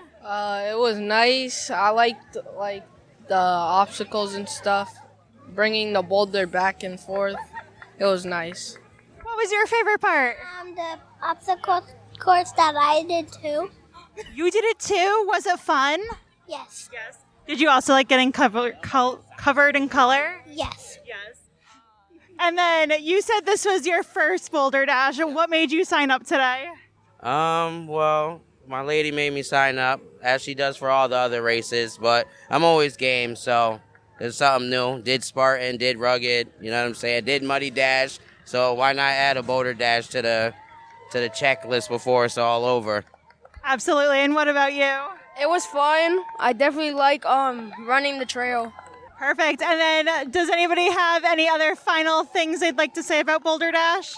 It was nice. I liked the obstacles and stuff, bringing the boulder back and forth. It was nice. What was your favorite part? The obstacle course that I did too. You did it too? Was it fun? Yes. Yes. Did you also like getting covered in color? Yes. Yes. And then you said this was your first Boulder Dash. What made you sign up today? Well, my lady made me sign up, as she does for all the other races, but I'm always game, so there's something new. Did Spartan, did Rugged, you know what I'm saying? Did Muddy Dash, so why not add a Boulder Dash to the checklist before it's all over? Absolutely. And what about you? It was fun. I definitely like running the trail. Perfect. And then does anybody have any other final things they'd like to say about Boulder Dash?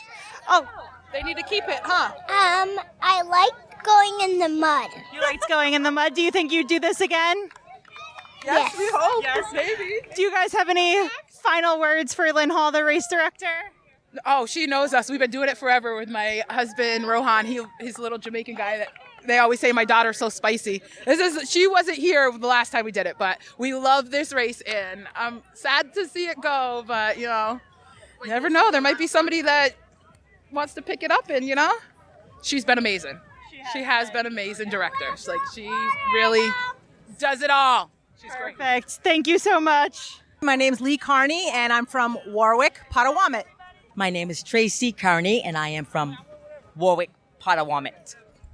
Oh, they need to keep it, huh? I like going in the mud. You liked going in the mud. Do you think you'd do this again? Yes, we hope. Yes, maybe. Do you guys have any final words for Lynn Hall, the race director? Oh, she knows us. We've been doing it forever with my husband, Rohan. He's a little Jamaican guy that they always say my daughter's so spicy. She wasn't here the last time we did it, but we love this race, and I'm sad to see it go, but, you never know. There might be somebody that wants to pick it up, and, she's been amazing. She has been amazing director. She really does it all. She's great. Perfect. Thank you so much. My name's Lee Carney, and I'm from Warwick, Potawatomi. My name is Tracy Carney, and I am from Warwick, Potawatomi.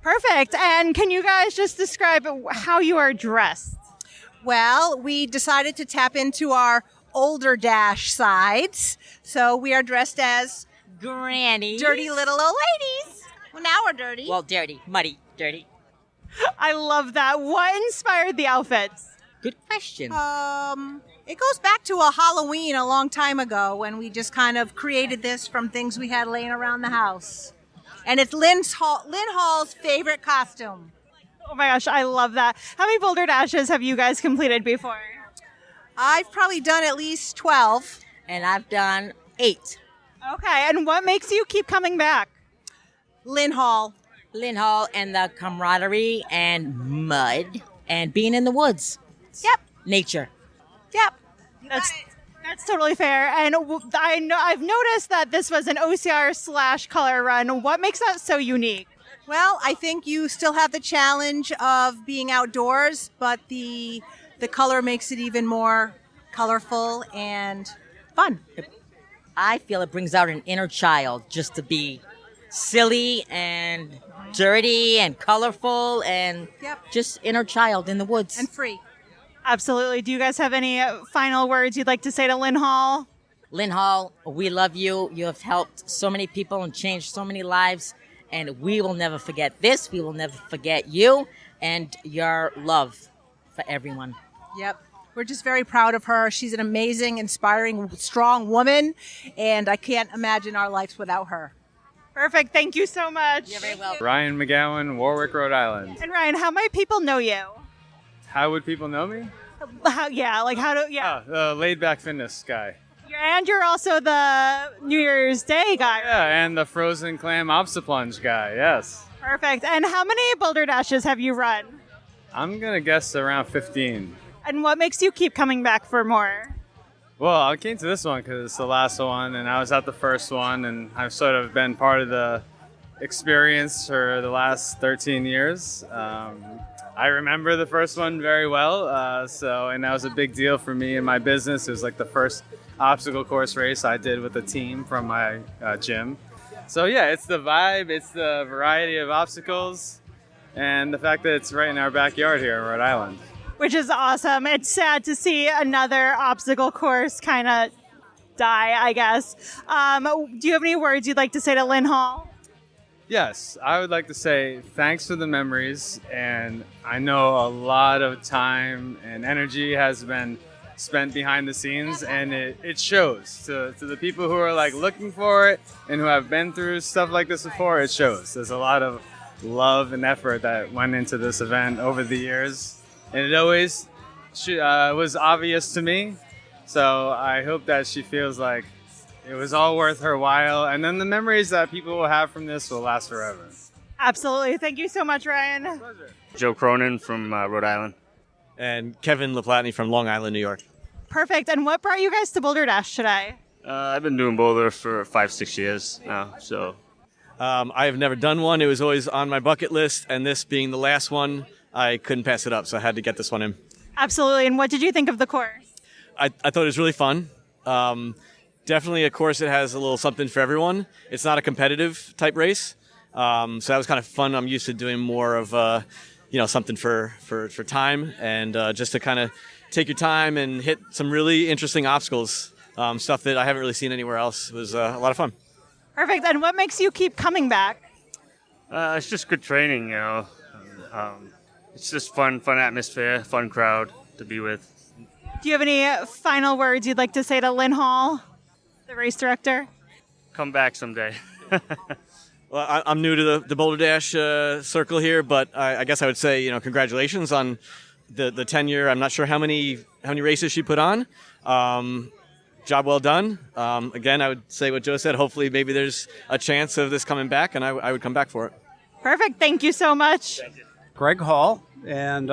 Perfect. And can you guys just describe how you are dressed? Well, we decided to tap into our older Dash sides, so we are dressed as grannies, dirty little old ladies. Well, now we're dirty. Well, dirty, muddy, dirty. I love that. What inspired the outfits? Good question. It goes back to a Halloween a long time ago when we just kind of created this from things we had laying around the house. And it's Lynn Hall's favorite costume. Oh my gosh, I love that. How many Boulder Dashes have you guys completed before? I've probably done at least 12. And I've done 8. Okay, and what makes you keep coming back? Lynn Hall. Lynn Hall and the camaraderie and mud and being in the woods. Yep. Nature. Yep. That's totally fair. And I've noticed that this was an OCR/color run. What makes that so unique? Well, I think you still have the challenge of being outdoors, but the color makes it even more colorful and fun. I feel it brings out an inner child just to be silly and dirty and colorful and just inner child in the woods. And free. Absolutely. Do you guys have any final words you'd like to say to Lynn Hall? Lynn Hall, we love you. You have helped so many people and changed so many lives. And we will never forget this. We will never forget you and your love for everyone. Yep. We're just very proud of her. She's an amazing, inspiring, strong woman. And I can't imagine our lives without her. Perfect. Thank you so much. You're very welcome. Ryan McGowan, Warwick, Rhode Island. And Ryan, how many people know you? How would people know me? The laid back fitness guy. And you're also the New Year's Day guy. Yeah, and the frozen clam obstacle plunge guy, yes. Perfect. And how many Boulder Dashes have you run? I'm going to guess around 15. And what makes you keep coming back for more? Well, I came to this one because it's the last one, and I was at the first one, and I've sort of been part of the experience for the last 13 years. I remember the first one very well, and that was a big deal for me in my business. It was like the first obstacle course race I did with a team from my gym. So yeah, it's the vibe, it's the variety of obstacles, and the fact that it's right in our backyard here in Rhode Island. Which is awesome. It's sad to see another obstacle course kind of die, I guess. Do you have any words you'd like to say to Lynn Hall? Yes, I would like to say thanks for the memories, and I know a lot of time and energy has been spent behind the scenes, and it shows to the people who are like looking for it and who have been through stuff like this before. It shows. There's a lot of love and effort that went into this event over the years, and it always was obvious to me. So I hope that she feels like it was all worth her while, and then the memories that people will have from this will last forever. Absolutely. Thank you so much, Ryan. My pleasure. Joe Cronin from Rhode Island. And Kevin LaPlatney from Long Island, New York. Perfect. And what brought you guys to BoldrDash today? I've been doing boulder for 5-6 years now, so. I have never done one. It was always on my bucket list, and this being the last one, I couldn't pass it up, so I had to get this one in. Absolutely. And what did you think of the course? I thought it was really fun. Definitely a course that has a little something for everyone. It's not a competitive type race, so that was kind of fun. I'm used to doing more of something for time, and just to kind of take your time and hit some really interesting obstacles, stuff that I haven't really seen anywhere else. It was a lot of fun. Perfect. And what makes you keep coming back? It's just good training, It's just fun atmosphere, fun crowd to be with. Do you have any final words you'd like to say to Lynn Hall, the race director? Come back someday. Well, I'm new to the BoldrDash circle here, but I guess I would say, congratulations on the tenure. I'm not sure how many races she put on. Job well done. Again, I would say what Joe said. Hopefully, maybe there's a chance of this coming back, and I would come back for it. Perfect. Thank you so much. Greg Hall, and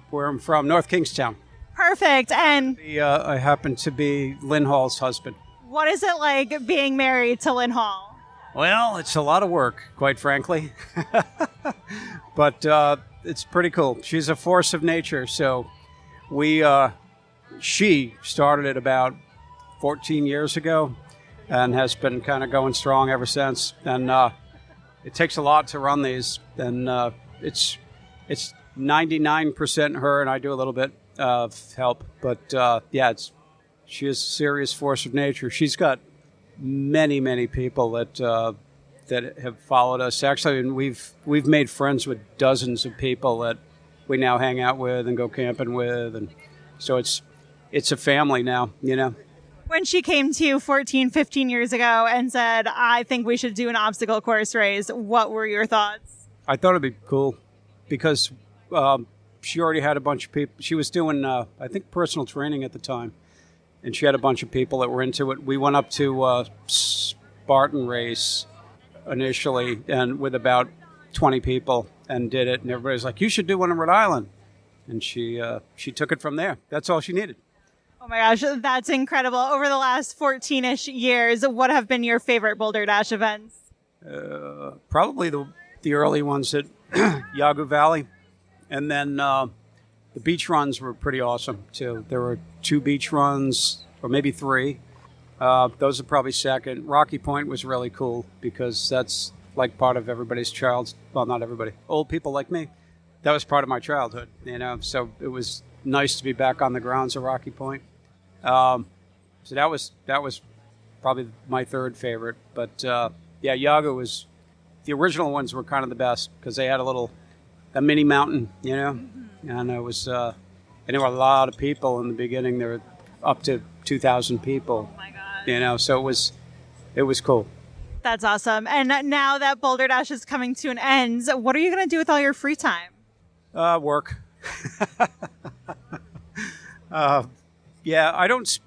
where I'm from, North Kingstown. Perfect. And I happen to be Lynn Hall's husband. what is it like being married to Lynn Hall? Well, it's a lot of work, quite frankly. But it's pretty cool. She's a force of nature. So she started it about 14 years ago and has been kind of going strong ever since. And it takes a lot to run these. And it's 99% her, and I do a little bit of help. But she is a serious force of nature. She's got many people that have followed us. Actually, and we've made friends with dozens of people that we now hang out with and go camping with, and so it's a family now, you know. When she came to you 14, 15 years ago and said, I think we should do an obstacle course race, what were your thoughts? I thought it'd be cool because she already had a bunch of people. She was doing, I think, personal training at the time, and she had a bunch of people that were into it. We went up to Spartan race initially, and with about 20 people, and did it, and everybody was like, you should do one in Rhode Island. And she took it from there. That's all she needed. Oh my gosh, that's incredible. Over the last 14-ish years, what have been your favorite BoldrDash events? Probably the early ones at Yagu Valley. And then the beach runs were pretty awesome, too. There were 2 beach runs, or maybe 3. Those are probably second. Rocky Point was really cool because that's like part of everybody's well, not everybody, old people like me. That was part of my childhood, you know, so it was nice to be back on the grounds of Rocky Point. So that was probably my third favorite. But Yagu was, the original ones were kind of the best because they had a mini mountain, you know, and it was, and there were a lot of people in the beginning. There were up to 2,000 people, you know, so it was cool. That's awesome. And now that BoldrDash is coming to an end, what are you going to do with all your free time? Work. I don't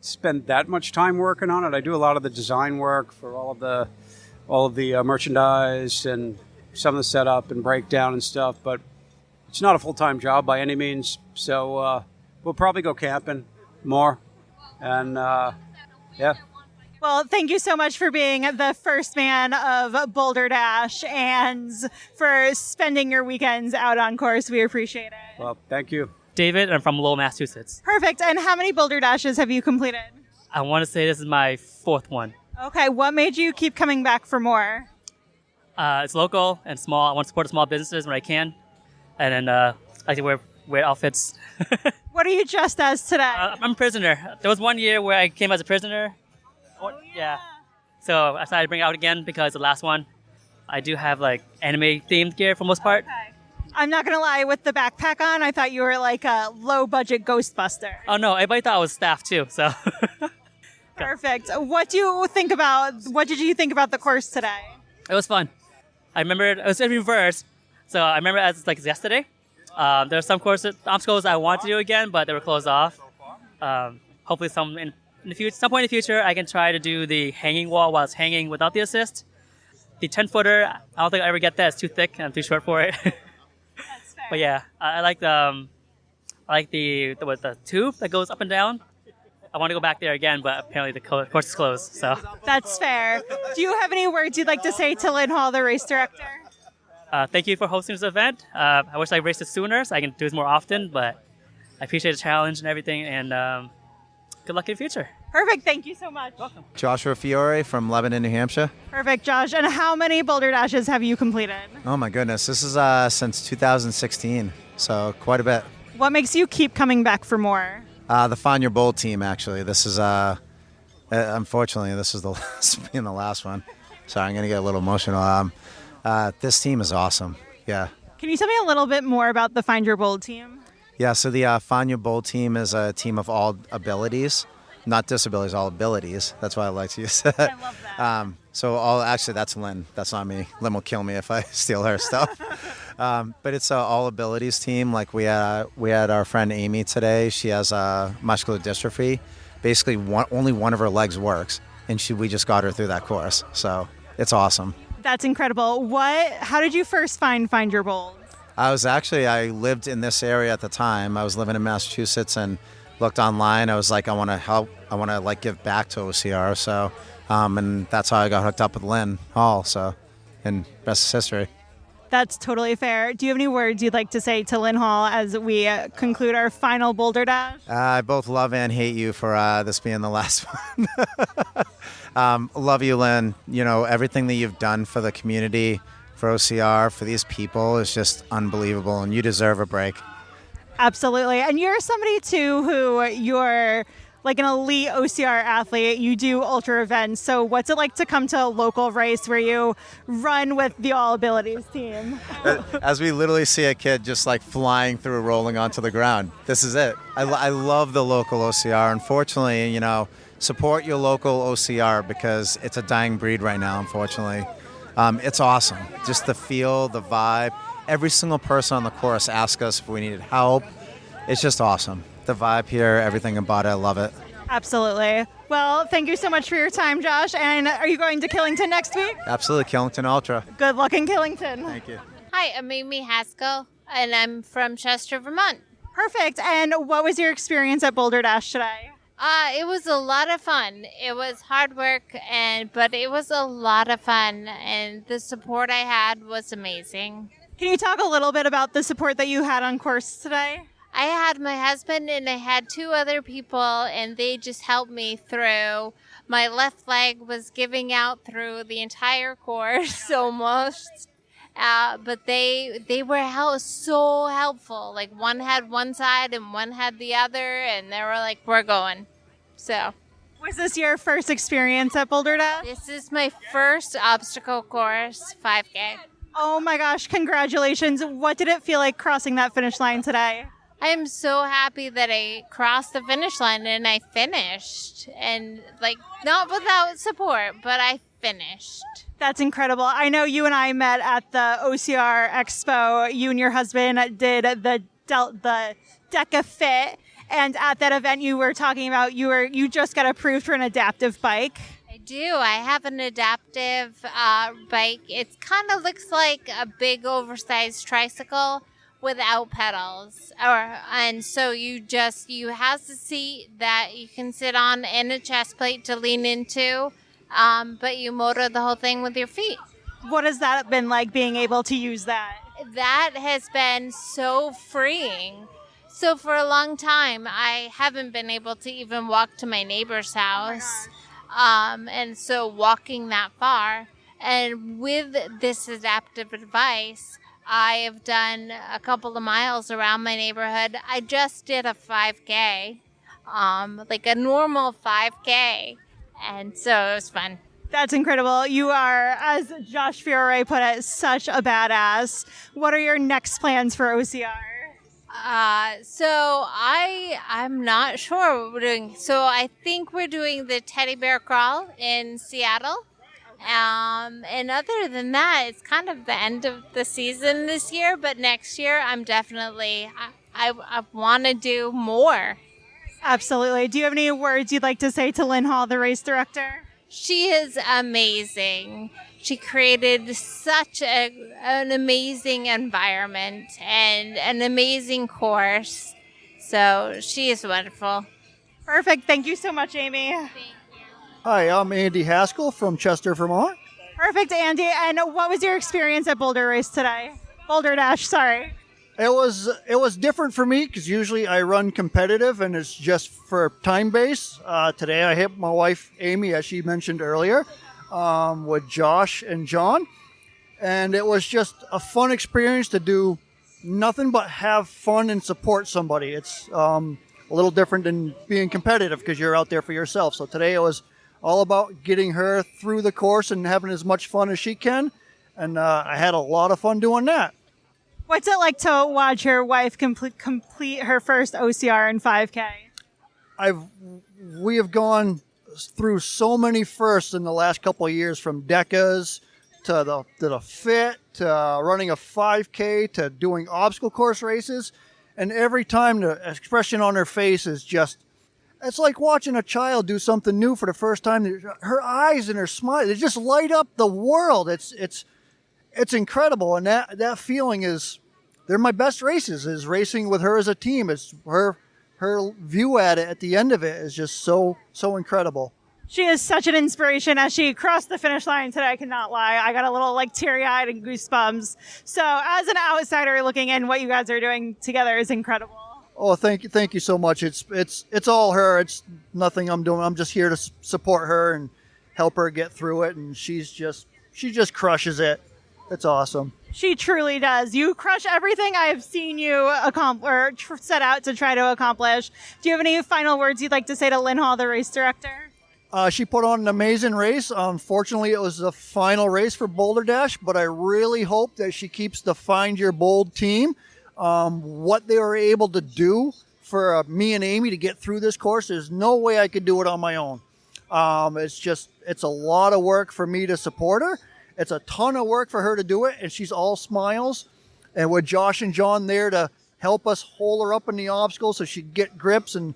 spend that much time working on it. I do a lot of the design work for all of the merchandise and some of the setup and breakdown and stuff, but it's not a full-time job by any means. So we'll probably go camping more, and Well, thank you so much for being the first man of BoldrDash and for spending your weekends out on course. We appreciate it. Well, thank you. David, I'm from Lowell, Massachusetts. Perfect. And how many BoldrDashes have you completed? I want to say this is my 4th one. Okay. What made you keep coming back for more? It's local and small. I want to support small businesses when I can. And then I like to wear outfits. What are you dressed as today? I'm a prisoner. There was one year where I came as a prisoner. Oh, yeah. So I decided to bring it out again because the last one, I do have like anime themed gear for the most part. Okay. I'm not gonna lie, with the backpack on, I thought you were like a low-budget Ghostbuster. Oh no, everybody thought I was staff too. So Perfect. What did you think about the course today? it was fun. I remember it was in reverse, so I remember as like yesterday. There were some obstacles I wanted to do again, but they were closed off. Hopefully, some point in the future, I can try to do the hanging wall while it's hanging without the assist. The 10-footer, I don't think I'll ever get that. It's too thick and I'm too short for it. But yeah, I like the tube that goes up and down. I want to go back there again, but apparently the course is closed. So That's fair. Do you have any words you'd like to say to Lynn Hall, the race director? thank you for hosting this event. I wish I raced it sooner so I can do this more often, but I appreciate the challenge and everything, and good luck in the future. Perfect. Thank you so much. Welcome. Joshua Fiore from Lebanon, New Hampshire. Perfect, Josh. And how many Boulder Dashes have you completed? Oh my goodness, this is since 2016, so quite a bit. What makes you keep coming back for more? The Find Your Bold team, actually. This is, unfortunately, this is being the last one. Sorry, I'm going to get a little emotional. This team is awesome. Yeah. Can you tell me a little bit more about the Find Your Bold team? Yeah, so the Find Your Bold team is a team of all abilities. Not disabilities, all abilities. That's why I like to use that. I love that. Actually, that's Lynn. That's not me. Lynn will kill me if I steal her stuff. But it's an all abilities team. Like we had our friend Amy today. She has muscular dystrophy. Basically, only one of her legs works, and we just got her through that course. So it's awesome. That's incredible. How did you first find Your Bold? I lived in this area at the time. I was living in Massachusetts and looked online. I was like, I want to help. I want to give back to OCR. So, and that's how I got hooked up with Lynn Hall. So, and rest is history. That's totally fair. Do you have any words you'd like to say to Lynn Hall as we conclude our final Boulder Dash? I both love and hate you for this being the last one. Love you, Lynn. You know, everything that you've done for the community, for OCR, for these people is just unbelievable, and you deserve a break. Absolutely. And you're somebody, too, who you're like an elite OCR athlete. You do ultra events. So what's it like to come to a local race where you run with the All Abilities team? As we literally see a kid just like flying through, rolling onto the ground. This is it. I love the local OCR. Unfortunately, you know, support your local OCR because it's a dying breed right now, unfortunately. It's awesome. Just the feel, the vibe. Every single person on the course asked us if we needed help. It's just awesome. The vibe here, everything about it, I love it. Absolutely. Well, thank you so much for your time, Josh. And are you going to Killington next week? Absolutely, Killington Ultra. Good luck in Killington. Thank you. Hi, I'm Amy Haskell, and I'm from Chester, Vermont. Perfect. And what was your experience at Boulder Dash today? It was a lot of fun. It was hard work, but it was a lot of fun, and the support I had was amazing. Can you talk a little bit about the support that you had on course today? I had my husband and I had two other people, and they just helped me through. My left leg was giving out through the entire course almost, but they were so helpful. Like one had one side and one had the other, and they were like, "We're going." So. Was this your first experience at Boulder Dash? This is my first obstacle course, 5K. Oh my gosh, congratulations. What did it feel like crossing that finish line today? I am so happy that I crossed the finish line and I finished. And not without support, but I finished. That's incredible. I know you and I met at the OCR Expo. You and your husband did the DECA Fit. And at that event you were talking about, you just got approved for an adaptive bike. I do. I have an adaptive bike. It kind of looks like a big oversized tricycle without pedals. And so you have the seat that you can sit on and a chest plate to lean into, but you motor the whole thing with your feet. What has that been like, being able to use that? That has been so freeing. So for a long time, I haven't been able to even walk to my neighbor's house. And so walking that far, and with this adaptive device, I have done a couple of miles around my neighborhood. I just did a 5K, like a normal 5K, and so it was fun. That's incredible. You are, as Josh Fiore put it, such a badass. What are your next plans for OCR? So I'm not sure what we're doing. So I think we're doing the teddy bear crawl in Seattle. And other than that, it's kind of the end of the season this year. But next year, I'm definitely, I want to do more. Absolutely. Do you have any words you'd like to say to Lynn Hall, the race director? She is amazing. She created such an amazing environment and an amazing course. So she is wonderful. Perfect. Thank you so much, Amy. Hi, I'm Andy Haskell from Chester, Vermont. Perfect, Andy. And what was your experience at Boulder Race today? BoldrDash, sorry. It was different for me because usually I run competitive and it's just for time base. Today I hit my wife Amy, as she mentioned earlier, with Josh and John, and it was just a fun experience to do nothing but have fun and support somebody. It's a little different than being competitive because you're out there for yourself. So today it was all about getting her through the course and having as much fun as she can, and I had a lot of fun doing that. What's it like to watch your wife complete her first OCR in 5K? We have gone through so many firsts in the last couple of years, from decas to the fit to running a 5K to doing obstacle course races, and every time the expression on her face is just, it's like watching a child do something new for the first time. Her eyes and her smile, they just light up the world. It's incredible, and that feeling is, they're my best races, is racing with her as a team. It's her view at it at the end of it is just so incredible. She is such an inspiration. As she crossed the finish line today, I cannot lie, I got a little teary-eyed and goosebumps. So as an outsider looking in, what you guys are doing together is incredible. Oh, thank you so much. It's all her. It's nothing I'm doing. I'm just here to support her and help her get through it, and she just crushes it. It's awesome. She truly does. You crush everything I've seen you set out to try to accomplish. Do you have any final words you'd like to say to Lynn Hall, the race director? She put on an amazing race. Unfortunately, it was the final race for BoldrDash, but I really hope that she keeps the Find Your Bold team. What they were able to do for me and Amy to get through this course, there's no way I could do it on my own. It's a lot of work for me to support her. It's a ton of work for her to do it, and she's all smiles. And with Josh and John there to help us hold her up in the obstacles so she can get grips, and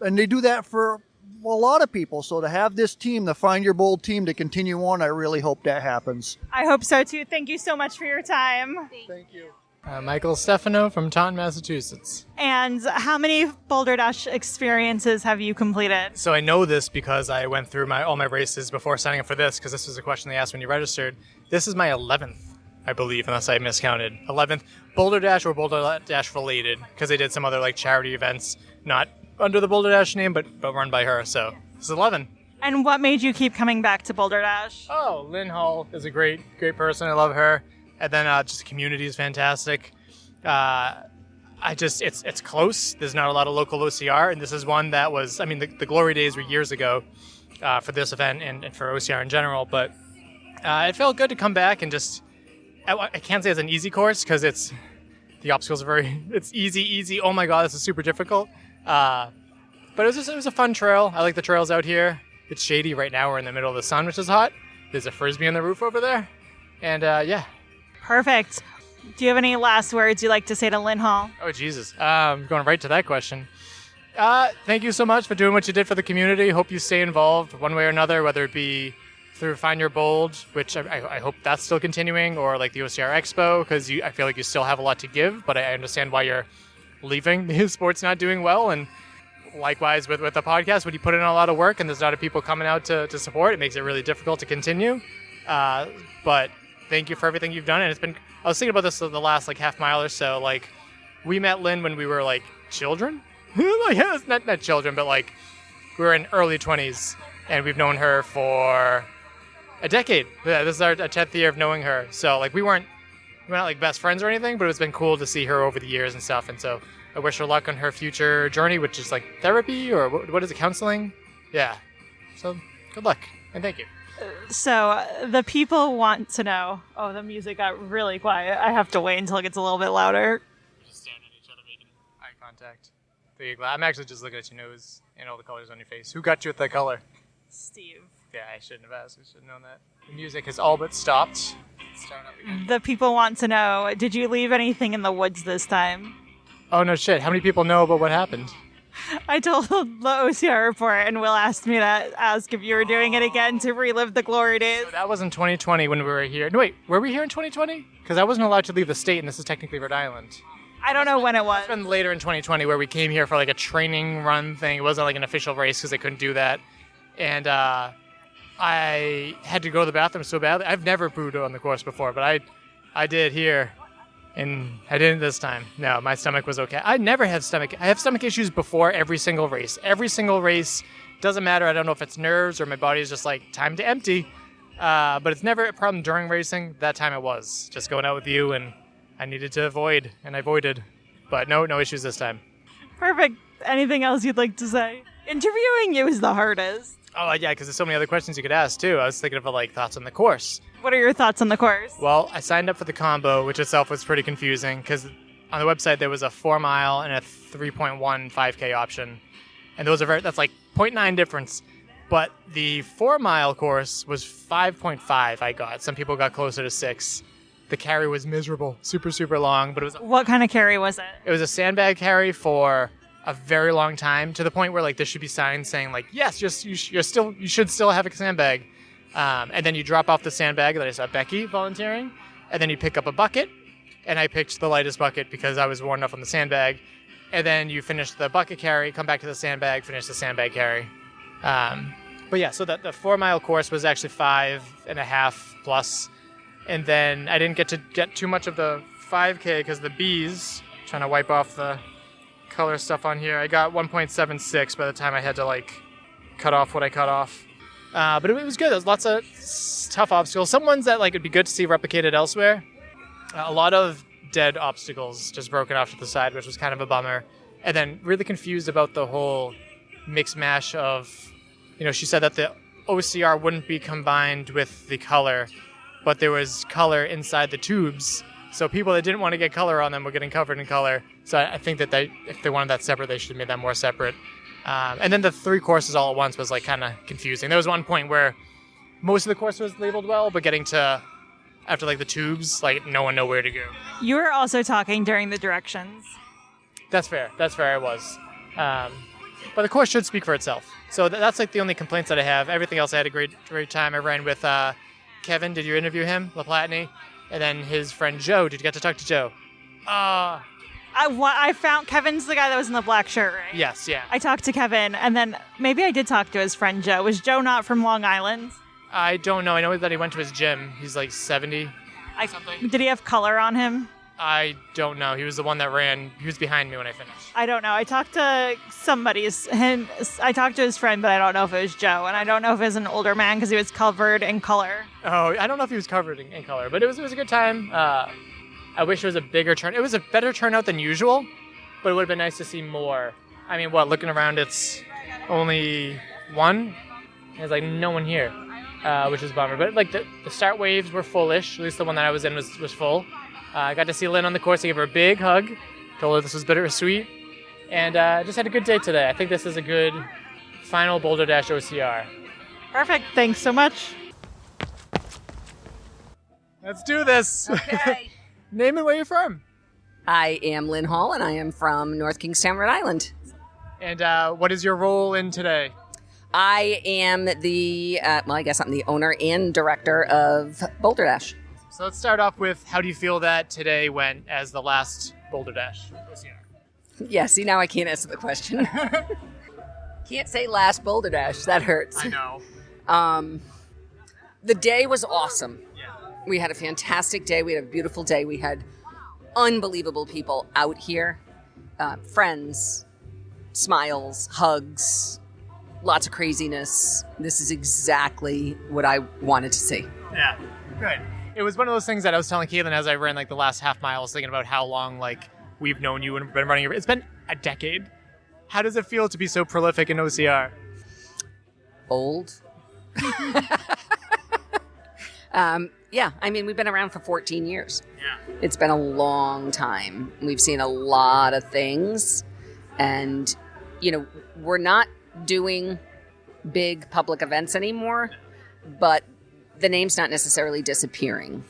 they do that for a lot of people. So to have this team, the Find Your Bold team, to continue on, I really hope that happens. I hope so too. Thank you so much for your time. Thank you. Michael Stefano from Taunton, Massachusetts. And how many BoldrDash experiences have you completed? So I know this because I went through all my races before signing up for this, because this was a question they asked when you registered. This is my 11th, I believe, unless I miscounted. 11th BoldrDash or BoldrDash related, because they did some other charity events, not under the BoldrDash name, but run by her. So this is 11. And what made you keep coming back to BoldrDash? Oh, Lynn Hall is a great person. I love her. And then just the community is fantastic. It's close. There's not a lot of local OCR, and this is one that was, the glory days were years ago for this event and for OCR in general, but it felt good to come back and just, I can't say it's an easy course because the obstacles are it's easy. Oh my God, this is super difficult. But it was a fun trail. I like the trails out here. It's shady right now. We're in the middle of the sun, which is hot. There's a Frisbee on the roof over there. And yeah. Perfect. Do you have any last words you'd like to say to Lynn Hall? Oh, Jesus. Going right to that question. Thank you so much for doing what you did for the community. Hope you stay involved one way or another, whether it be through Find Your Bold, which I hope that's still continuing, or the OCR Expo, because I feel like you still have a lot to give, but I understand why you're leaving. The sport's not doing well, and likewise with the podcast, when you put in a lot of work and there's a lot of people coming out to support, it makes it really difficult to continue. But thank you for everything you've done. And I was thinking about this the last half mile or so. We met Lynn when we were children. not children, but we were in early 20s, and we've known her for a decade. Yeah, this is our 10th year of knowing her. So we're not best friends or anything, but it's been cool to see her over the years and stuff. And so I wish her luck on her future journey, which is therapy, or what is it, counseling? Yeah. So good luck. And thank you. So the people want to know. Oh, the music got really quiet. I have to wait until it gets a little bit louder. Just stand at each other making eye contact. I'm actually just looking at your nose and all the colors on your face. Who got you with that color? Steve. Yeah, I shouldn't have asked. I should have known that. The music has all but stopped. It's starting up again. The people want to know, did you leave anything in the woods this time? Oh, no shit. How many people know about what happened? I told the OCR report, and Will asked me to ask if you were doing it again to relive the glory days. So that was in 2020 when we were here. No, wait, were we here in 2020? Because I wasn't allowed to leave the state, and this is technically Rhode Island. I don't know when it was. It's been later in 2020 where we came here for like a training run thing. It wasn't like an official race because they couldn't do that. And I had to go to the bathroom so badly. I've never pooed on the course before, but I did here. And I didn't this time. No, my stomach was okay. I never have stomach. I have stomach issues before every single race. Every single race, doesn't matter. I don't know if it's nerves or my body is just like, time to empty. But it's never a problem during racing. That time it was. Just going out with you, and I needed to avoid, and I avoided. But no issues this time. Perfect. Anything else you'd like to say? Interviewing you is the hardest. Oh, yeah, because there's so many other questions you could ask, too. I was thinking of, like, thoughts on the course. What are your thoughts on the course? Well, I signed up for the combo, which itself was pretty confusing, because on the website there was a 4 mile and a 3.1 5K option. And those are that's like 0.9 difference. But the 4 mile course was 5.5 I got. Some people got closer to 6. The carry was miserable, super, super long, but it was... What kind of carry was it? It was a sandbag carry for a very long time, to the point where like there should be signs saying like, yes, you should still have a sandbag. And then you drop off the sandbag that I saw Becky volunteering, and then you pick up a bucket, and I picked the lightest bucket because I was worn enough on the sandbag. And then you finish the bucket carry, come back to the sandbag, finish the sandbag carry. But yeah, so the 4 mile course was actually 5.5 plus. And then I didn't get too much of the 5K because the bees, trying to wipe off the color stuff on here. I got 1.76 by the time I had to like cut off what I cut off. But it was good. There was lots of tough obstacles. Some ones that like it'd be good to see replicated elsewhere. A lot of dead obstacles just broken off to the side, which was kind of a bummer. And then really confused about the whole mix mash of, she said that the OCR wouldn't be combined with the color, but there was color inside the tubes. So people that didn't want to get color on them were getting covered in color. So I think that if they wanted that separate, they should have made that more separate. And then the 3 courses all at once was like kind of confusing. There was one point where most of the course was labeled well, but getting to after like the tubes, like no one knew where to go. You were also talking during the directions. That's fair. I was. But the course should speak for itself. So that's like the only complaints that I have. Everything else, I had a great time. I ran with Kevin. Did you interview him? LaPlatney. And then his friend Joe. Did you get to talk to Joe? I found Kevin's the guy that was in the black shirt, right? Yes, yeah. I talked to Kevin, and then maybe I did talk to his friend Joe. Was Joe not from Long Island? I don't know. I know that he went to his gym. He's like 70 something. Did he have color on him? I don't know. He was the one that ran. He was behind me when I finished. I don't know. I talked to I talked to his friend, but I don't know if it was Joe. And I don't know if it was an older man because he was covered in color. Oh, I don't know if he was covered in color, but it was a good time. I wish it was a bigger turn. It was a better turnout than usual, but it would have been nice to see more. I mean, looking around, it's only one. There's like no one here, which is a bummer. But like the start waves were fullish. At least the one that I was in was full. I got to see Lynn on the course. I gave her a big hug. Told her this was bittersweet. And just had a good day today. I think this is a good final BoldrDash OCR. Perfect. Thanks so much. Let's do this. Okay. Name and where you're from. I am Lynn Hall, and I am from North Kingstown, Rhode Island. And what is your role in today? I am the, I guess I'm the owner and director of BoldrDash. So let's start off with, how do you feel that today went as the last BoldrDash OCR? Yeah, see, now I can't answer the question. Can't say last BoldrDash. That hurts. I know. The day was awesome. Yeah. We had a fantastic day. We had a beautiful day. We had unbelievable people out here. Friends, smiles, hugs, lots of craziness. This is exactly what I wanted to see. Yeah, good. It was one of those things that I was telling Kaleen as I ran like the last half mile. I was thinking about how long like we've known you and been running. It's been a decade. How does it feel to be so prolific in OCR? Old. Yeah, I mean, we've been around for 14 years. Yeah. It's been a long time. We've seen a lot of things. And, we're not doing big public events anymore, but the name's not necessarily disappearing.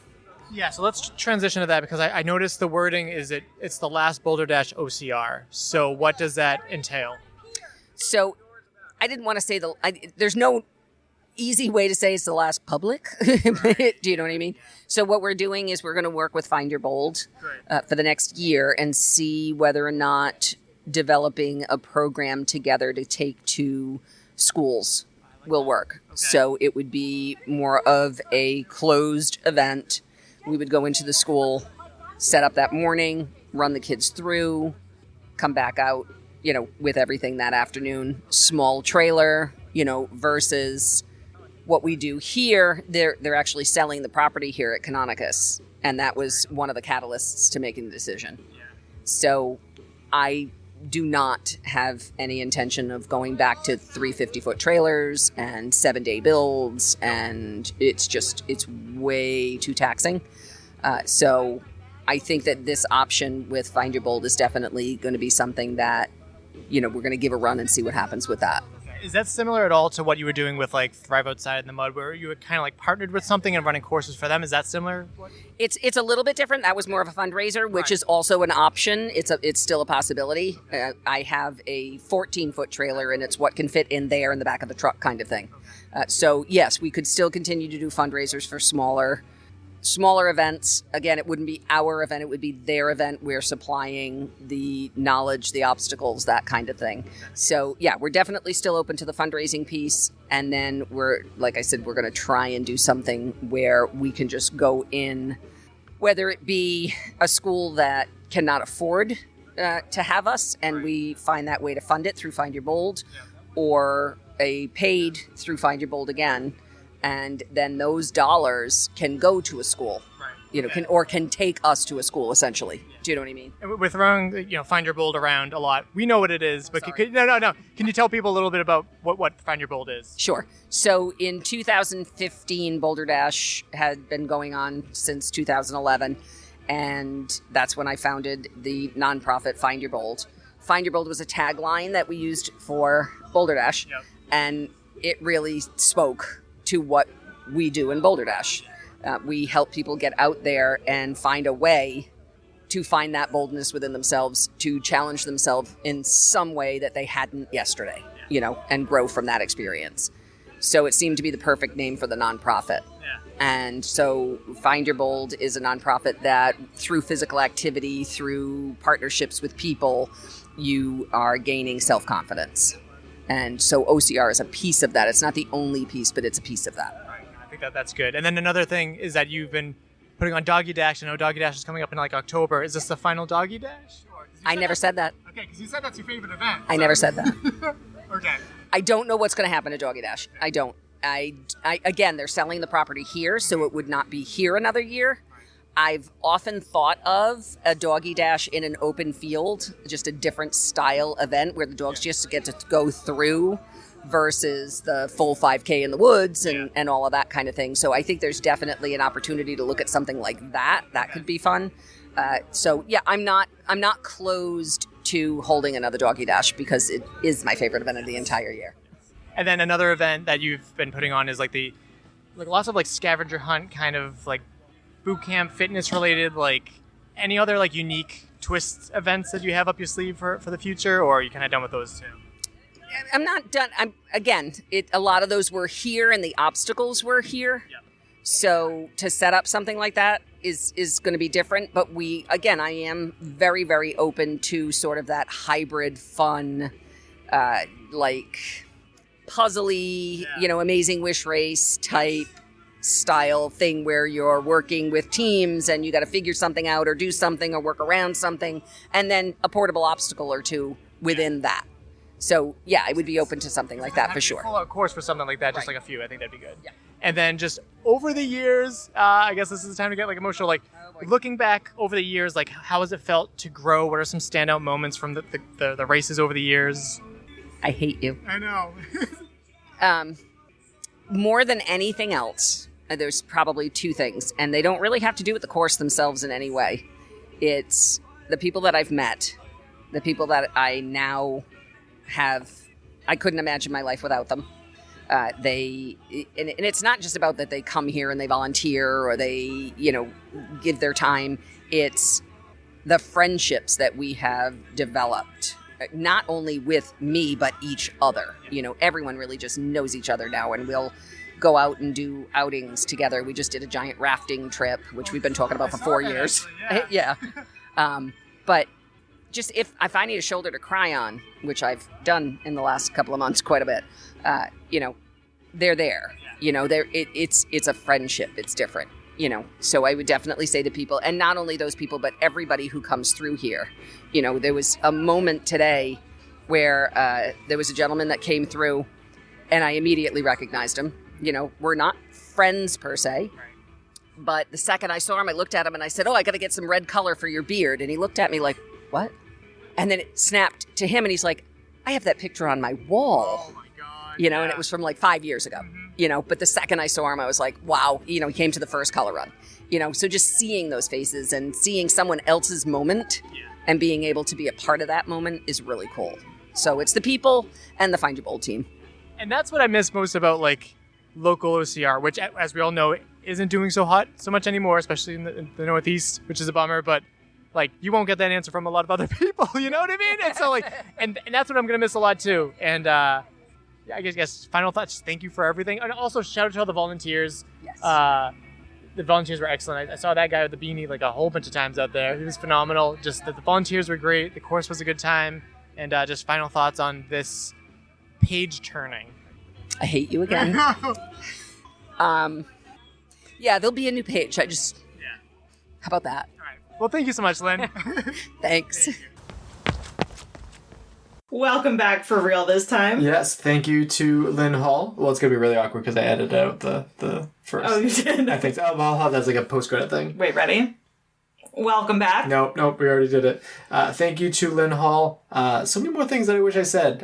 Yeah, so let's transition to that because I noticed the wording is it's the last BoldrDash OCR. So what does that entail? So I didn't want to say there's no easy way to say it's the last public. Do you know what I mean? So what we're doing is we're going to work with Find Your Bold for the next year and see whether or not developing a program together to take to schools will work. Okay. So it would be more of a closed event. We would go into the school, set up that morning, run the kids through, come back out, with everything that afternoon. Small trailer, versus what we do here. They're actually selling the property here at Canonicus, and that was one of the catalysts to making the decision. So I do not have any intention of going back to 350-foot trailers and 7-day builds, and it's way too taxing. So I think that this option with Find Your Bold is definitely going to be something that, we're going to give a run and see what happens with that. Is that similar at all to what you were doing with like Thrive Outside in the Mud, where you had kind of like partnered with something and running courses for them? Is that similar? It's a little bit different. That was more of a fundraiser, which is also an option. It's still a possibility. I have a 14-foot trailer, and it's what can fit in there in the back of the truck kind of thing. So yes, we could still continue to do fundraisers for smaller events. Again, it wouldn't be our event. It would be their event. We're supplying the knowledge, the obstacles, that kind of thing. So yeah, we're definitely still open to the fundraising piece. And then like I said, we're going to try and do something where we can just go in, whether it be a school that cannot afford to have us, and we find that way to fund it through Find Your Bold, or a paid through Find Your Bold again. And then those dollars can go to a school, can take us to a school, essentially. Do you know what I mean? We're throwing, Find Your Bold around a lot. We know what it is, but no. Can you tell people a little bit about what Find Your Bold is? Sure. So in 2015, BoldrDash had been going on since 2011, and that's when I founded the nonprofit Find Your Bold. Find Your Bold was a tagline that we used for BoldrDash, and it really spoke to what we do in BoldrDash. We help people get out there and find a way to find that boldness within themselves, to challenge themselves in some way that they hadn't yesterday, and grow from that experience. So it seemed to be the perfect name for the nonprofit. Yeah. And so Find Your Bold is a nonprofit that through physical activity, through partnerships with people, you are gaining self-confidence. And so OCR is a piece of that. It's not the only piece, but it's a piece of that. Right. I think that's good. And then another thing is that you've been putting on Doggy Dash. I know Doggy Dash is coming up in like October. Is this the final Doggy Dash? I never said that. Okay, because you said that's your favorite event. I never said that. Okay. I don't know what's going to happen at Doggy Dash. I don't. Again, they're selling the property here, so it would not be here another year. I've often thought of a Doggy Dash in an open field, just a different style event where the dogs just get to go through versus the full 5K in the woods and all of that kind of thing. So I think there's definitely an opportunity to look at something like that. That could be fun. So yeah, I'm not closed to holding another Doggy Dash because it is my favorite event of the entire year. And then another event that you've been putting on is like lots of like scavenger hunt kind of like boot camp fitness related, like any other like unique twist events that you have up your sleeve for the future, or are you kind of done with those too? I'm not done. A lot of those were here and the obstacles were here. Yep. So to set up something like that is going to be different. But I am very, very open to sort of that hybrid fun, like puzzly, Amazing Wish Race type style thing where you're working with teams and you got to figure something out or do something or work around something, and then a portable obstacle or two within that. So yeah, I would be open to something like that for sure. Full out course for something like that, just like a few. I think that'd be good. Yeah. And then just over the years, I guess this is the time to get like emotional. Like looking back over the years, like how has it felt to grow? What are some standout moments from the races over the years? I hate you. I know. more than anything else, there's probably two things, and they don't really have to do with the course themselves in any way. It's the people that I've met, the people that I now have. I couldn't imagine my life without them. And it's not just about that they come here and they volunteer or they, give their time. It's the friendships that we have developed, not only with me, but each other. Everyone really just knows each other now, and we'll go out and do outings together. We just did a giant rafting trip, which we've been talking about for 4 years. Yeah. But just if I need a shoulder to cry on, which I've done in the last couple of months quite a bit, they're there. It's a friendship. It's different. So I would definitely say to people, and not only those people, but everybody who comes through here. There was a moment today where there was a gentleman that came through, and I immediately recognized him. We're not friends per se, but the second I saw him, I looked at him and I said, "Oh, I got to get some red color for your beard." And he looked at me like, "What?" And then it snapped to him, and he's like, "I have that picture on my wall." Oh my God. And it was from like 5 years ago. But the second I saw him, I was like, wow, he came to the first color run. So just seeing those faces and seeing someone else's moment and being able to be a part of that moment is really cool. So it's the people and the Find Your Bold team. And that's what I miss most about local OCR, which, as we all know, isn't doing so much anymore, especially in the Northeast, which is a bummer. But you won't get that answer from a lot of other people. You know what I mean? And so and that's what I'm gonna miss a lot too. And I guess final thoughts. Thank you for everything, and also shout out to all the volunteers. Yes. The volunteers were excellent. I saw that guy with the beanie a whole bunch of times out there. He was phenomenal. Just the volunteers were great. The course was a good time. And just final thoughts on this page turning. I hate you again. Yeah, there'll be a new page. How about that? All right. Well, thank you so much, Lynn. Thanks. Welcome back for real this time. Yes, thank you to Lynn Hall. Well, it's going to be really awkward because I edited out the first. Oh, you did? I think so. I'll have that as a post-credit thing. Wait, ready? Welcome back. Nope, we already did it. Thank you to Lynn Hall. So many more things that I wish I said.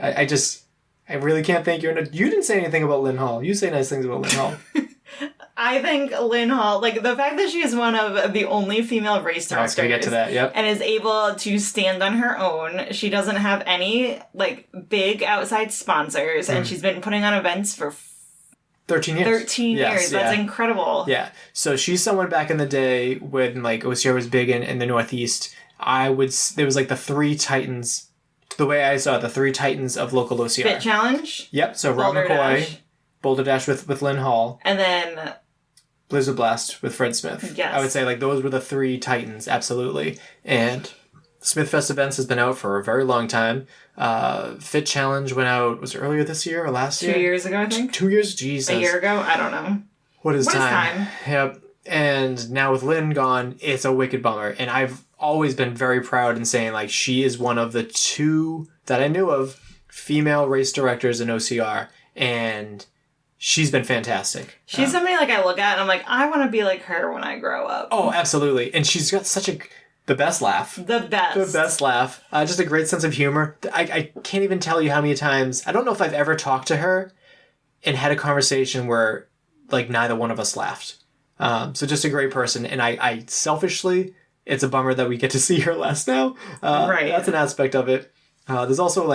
I really can't thank you. You didn't say anything about Lynn Hall. You say nice things about Lynn Hall. I think Lynn Hall, the fact that she is one of the only female race directors, can we get to that? Yep. And is able to stand on her own. She doesn't have any big outside sponsors, and she's been putting on events for 13 years. 13 years. That's incredible. Yeah. So she's someone back in the day when OCR was big in the Northeast. There was the three titans. The way I saw it, the three titans of local OCR. Fit Challenge. Yep. So Rob McCoy, BoldrDash with Lynn Hall, and then Blizzard Blast with Fred Smith. Yes. I would say those were the three titans, absolutely. And Smith Fest Events has been out for a very long time. Fit Challenge went out, was it earlier this year or last year? 2 years ago, I think. 2 years? Jesus. A year ago? I don't know. What is time? Yep. And now with Lynn gone, it's a wicked bummer. And I've always been very proud in saying she is one of the two that I knew of female race directors in OCR. And she's been fantastic. She's somebody I look at and I'm like, I want to be like her when I grow up. Oh, absolutely. And she's got the best laugh. The best laugh. Just a great sense of humor. I can't even tell you how many times, I don't know if I've ever talked to her and had a conversation where neither one of us laughed. So just a great person. And I selfishly, it's a bummer that we get to see her less now. Right. That's an aspect of it. There's also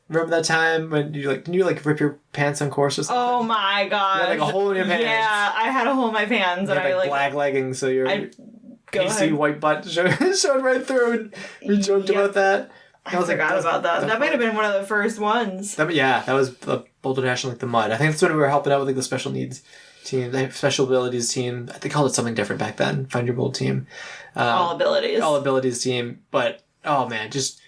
remember that time when didn't you rip your pants on course or something? Oh my god! You had a hole in your pants. Yeah, I had a hole in my pants, you and had, black leggings, so your pasty white butt showed right through. And we joked about that. I forgot about that. That might have been one of the first ones. That was the BoldrDash in the mud. I think that's when we were helping out with the special needs team, the special abilities team. They called it something different back then. Find Your Bold team. All abilities team. But oh man, just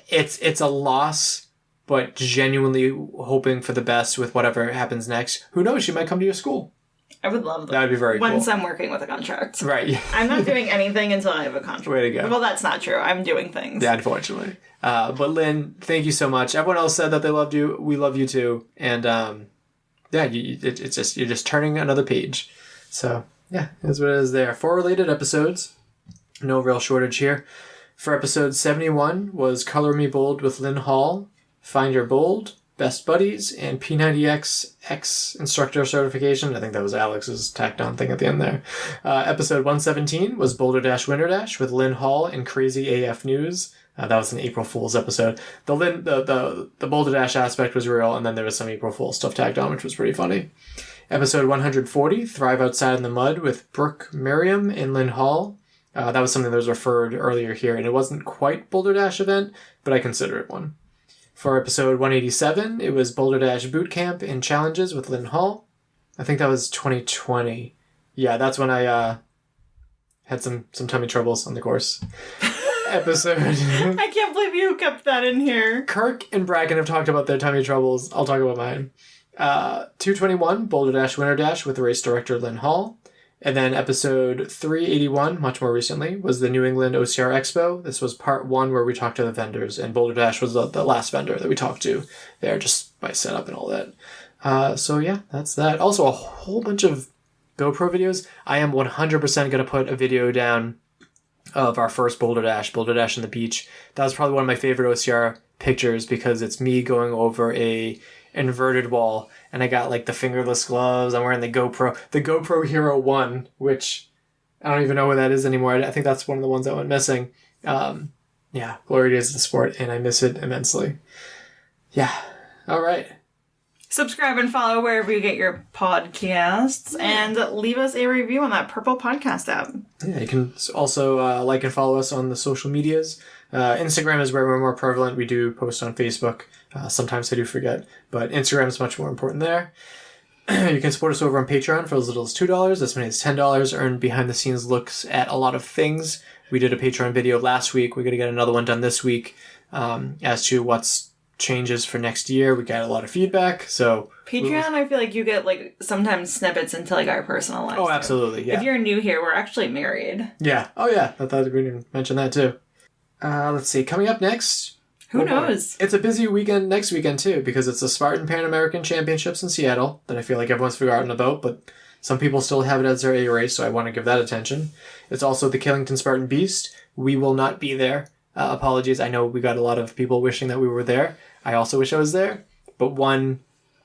it's a loss. But genuinely hoping for the best with whatever happens next. Who knows? She might come to your school. I would love that. That would be very cool. Once I'm working with a contract. Right. I'm not doing anything until I have a contract. Way to go. Well, that's not true. I'm doing things. Yeah, unfortunately. But Lynn, thank you so much. Everyone else said that they loved you. We love you too. And you're just turning another page. So yeah, that's what it is there. 4 related episodes. No real shortage here. For episode 71 was Color Me Bold with Lynn Hall. Find Your Bold, Best Buddies, and P90X X Instructor Certification. I think that was Alex's tacked on thing at the end there. Episode 117 was Boulder Dash Winter Dash with Lynn Hall and Crazy AF News. That was an April Fool's episode. The Boulder Dash aspect was real, and then there was some April Fool's stuff tagged on, which was pretty funny. Episode 140, Thrive Outside in the Mud with Brooke Merriam and Lynn Hall. That was something that was referred earlier here, and it wasn't quite Boulder Dash event, but I consider it one. For episode 187, it was Boulder Dash Boot Camp and Challenges with Lynn Hall. I think that was 2020. Yeah, that's when I had some tummy troubles on the course. Episode. I can't believe you kept that in here. Kirk and Bracken have talked about their tummy troubles. I'll talk about mine. 221, Boulder Dash Winter Dash with race director Lynn Hall. And then episode 381, much more recently, was the New England OCR Expo. This was part 1 where we talked to the vendors, and Boulder Dash was the last vendor that we talked to there, just by setup and all that. So yeah, that's that. Also, a whole bunch of GoPro videos. I am 100% going to put a video down of our first Boulder Dash on the beach. That was probably one of my favorite OCR pictures because it's me going over a inverted wall, and I got like the fingerless gloves. I'm wearing the GoPro Hero 1, which I don't even know what that is anymore. I think that's one of the ones that went missing. Yeah, glory days of the sport, and I miss it immensely. Yeah. All right. Subscribe and follow wherever you get your podcasts, and leave us a review on that purple podcast app. Yeah, you can also like and follow us on the social medias. Instagram is where we're more prevalent. We do post on Facebook. Sometimes I do forget, but Instagram is much more important there. You can support us over on Patreon for as little as $2, as many as $10. Earn behind-the-scenes looks at a lot of things. We did a Patreon video last week. We're going to get another one done this week as to what's changes for next year. We got a lot of feedback, so Patreon, I feel like you get like sometimes snippets into like our personal lives. Oh, absolutely. Yeah. If you're new here, we're actually married. Yeah. Oh, yeah. I thought we didn't mention that too. Let's see. Coming up next. Who knows? It's a busy weekend next weekend too, because it's the Spartan Pan American Championships in Seattle that I feel like everyone's forgotten about, but some people still have it as their A race, so I want to give that attention. It's also the Killington Spartan Beast. We will not be there. Apologies. I know we got a lot of people wishing that we were there. I also wish I was there, but I'm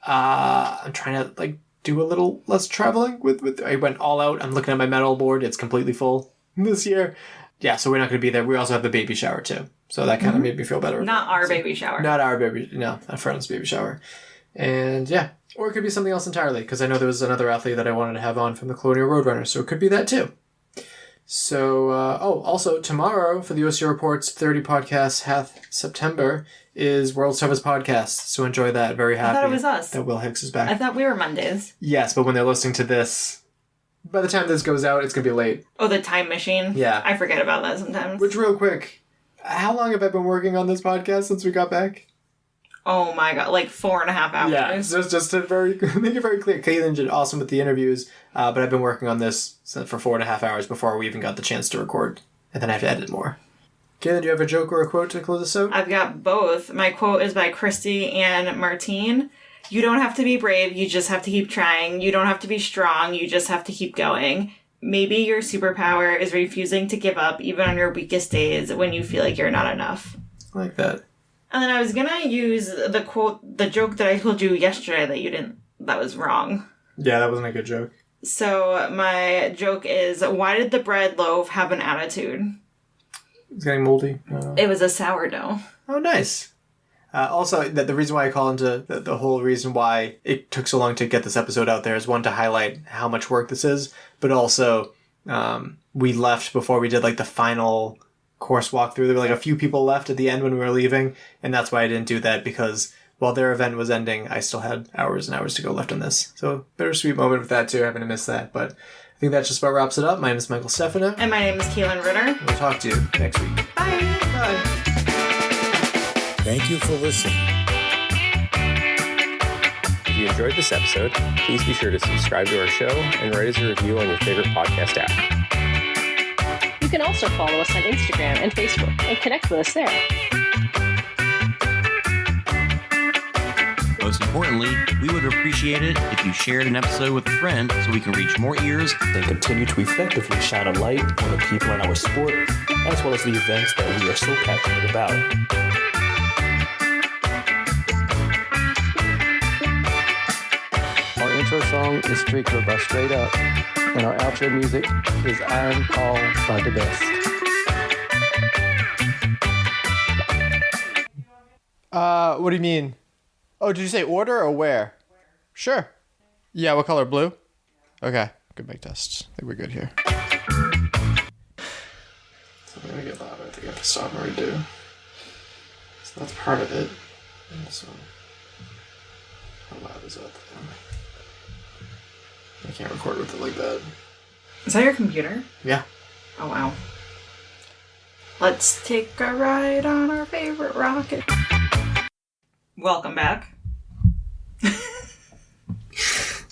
trying to like do a little less traveling with I went all out. I'm looking at my medal board. It's completely full this year. Yeah, so we're not going to be there. We also have the baby shower too. So that kind of made me feel better. Not our baby shower. Not our baby, no, a friend's baby shower. And yeah, or it could be something else entirely, because I know there was another athlete that I wanted to have on from the Colonial Roadrunners, so it could be that too. So, also tomorrow for the OCR Reports 30 podcast half September is World's Toughest Podcast. So enjoy that. Very happy. I thought it was us. That Will Hicks is back. I thought we were Mondays. Yes, but when they're listening to this, by the time this goes out, it's going to be late. Oh, the time machine? Yeah. I forget about that sometimes. Which, real quick, how long have I been working on this podcast since we got back? Oh my god, like 4.5 hours. Yeah, just to make it very clear. Kaleen did awesome with the interviews, but I've been working on this for 4.5 hours before we even got the chance to record, and then I have to edit more. Kaleen, do you have a joke or a quote to close us out? I've got both. My quote is by Christy and Martine. You don't have to be brave, you just have to keep trying. You don't have to be strong, you just have to keep going. Maybe your superpower is refusing to give up even on your weakest days when you feel like you're not enough. I like that. And then I was gonna use the joke that I told you yesterday that was wrong. Yeah, that wasn't a good joke. So my joke is, why did the bread loaf have an attitude? It's getting moldy. It was a sourdough. Oh, nice. Also, the reason why I call into the whole reason why it took so long to get this episode out there is, one, to highlight how much work this is, but also we left before we did like the final course walkthrough. There were like a few people left at the end when we were leaving, and that's why I didn't do that, because while their event was ending, I still had hours and hours to go left on this. So bittersweet moment with that too, having to miss that. But I think that just about wraps it up. My name is Michael Stefano. And my name is Kaelen Ritter. We'll talk to you next week. Bye. Bye. Thank you for listening. If you enjoyed this episode, please be sure to subscribe to our show and write us a review on your favorite podcast app. You can also follow us on Instagram and Facebook and connect with us there. Most importantly, we would appreciate it if you shared an episode with a friend so we can reach more ears and continue to effectively shine a light on the people in our sport, as well as the events that we are so passionate about. intro song is Streaker by Straight Up, and our outro music is Iron Call by The Best. What do you mean? Oh, did you say order or where? Sure. Yeah, what color? Blue? Okay, good make test. I think we're good here. So I'm gonna get loud. I think I have to stop and redo. So that's part of it. So, how loud is that thing? I can't record with it like that. Is that your computer? Yeah. Oh, wow. Let's take a ride on our favorite rocket. Welcome back.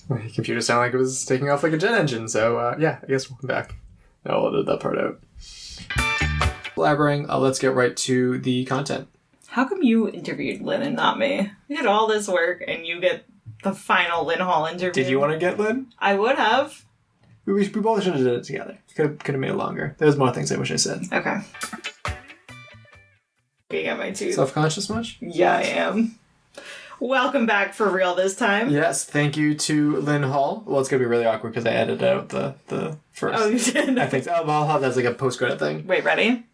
My computer sounded like it was taking off like a jet engine, so yeah, I guess welcome back. I'll edit that part out. Blabbering, let's get right to the content. How come you interviewed Lynn and not me? We did all this work and you get the final Lynn Hall interview. Did you want to get Lynn? I would have. We both should have did it together. Could have made it longer. There's more things I wish I said. Okay. Being at my tooth. Self-conscious much? Yeah, I am. Welcome back for real this time. Yes, thank you to Lynn Hall. Well, it's going to be really awkward because I edited out the first. Oh, you did? I think so. Oh, well, I'll have that as like a post-credit thing. Wait, ready?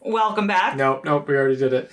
Welcome back. Nope, we already did it.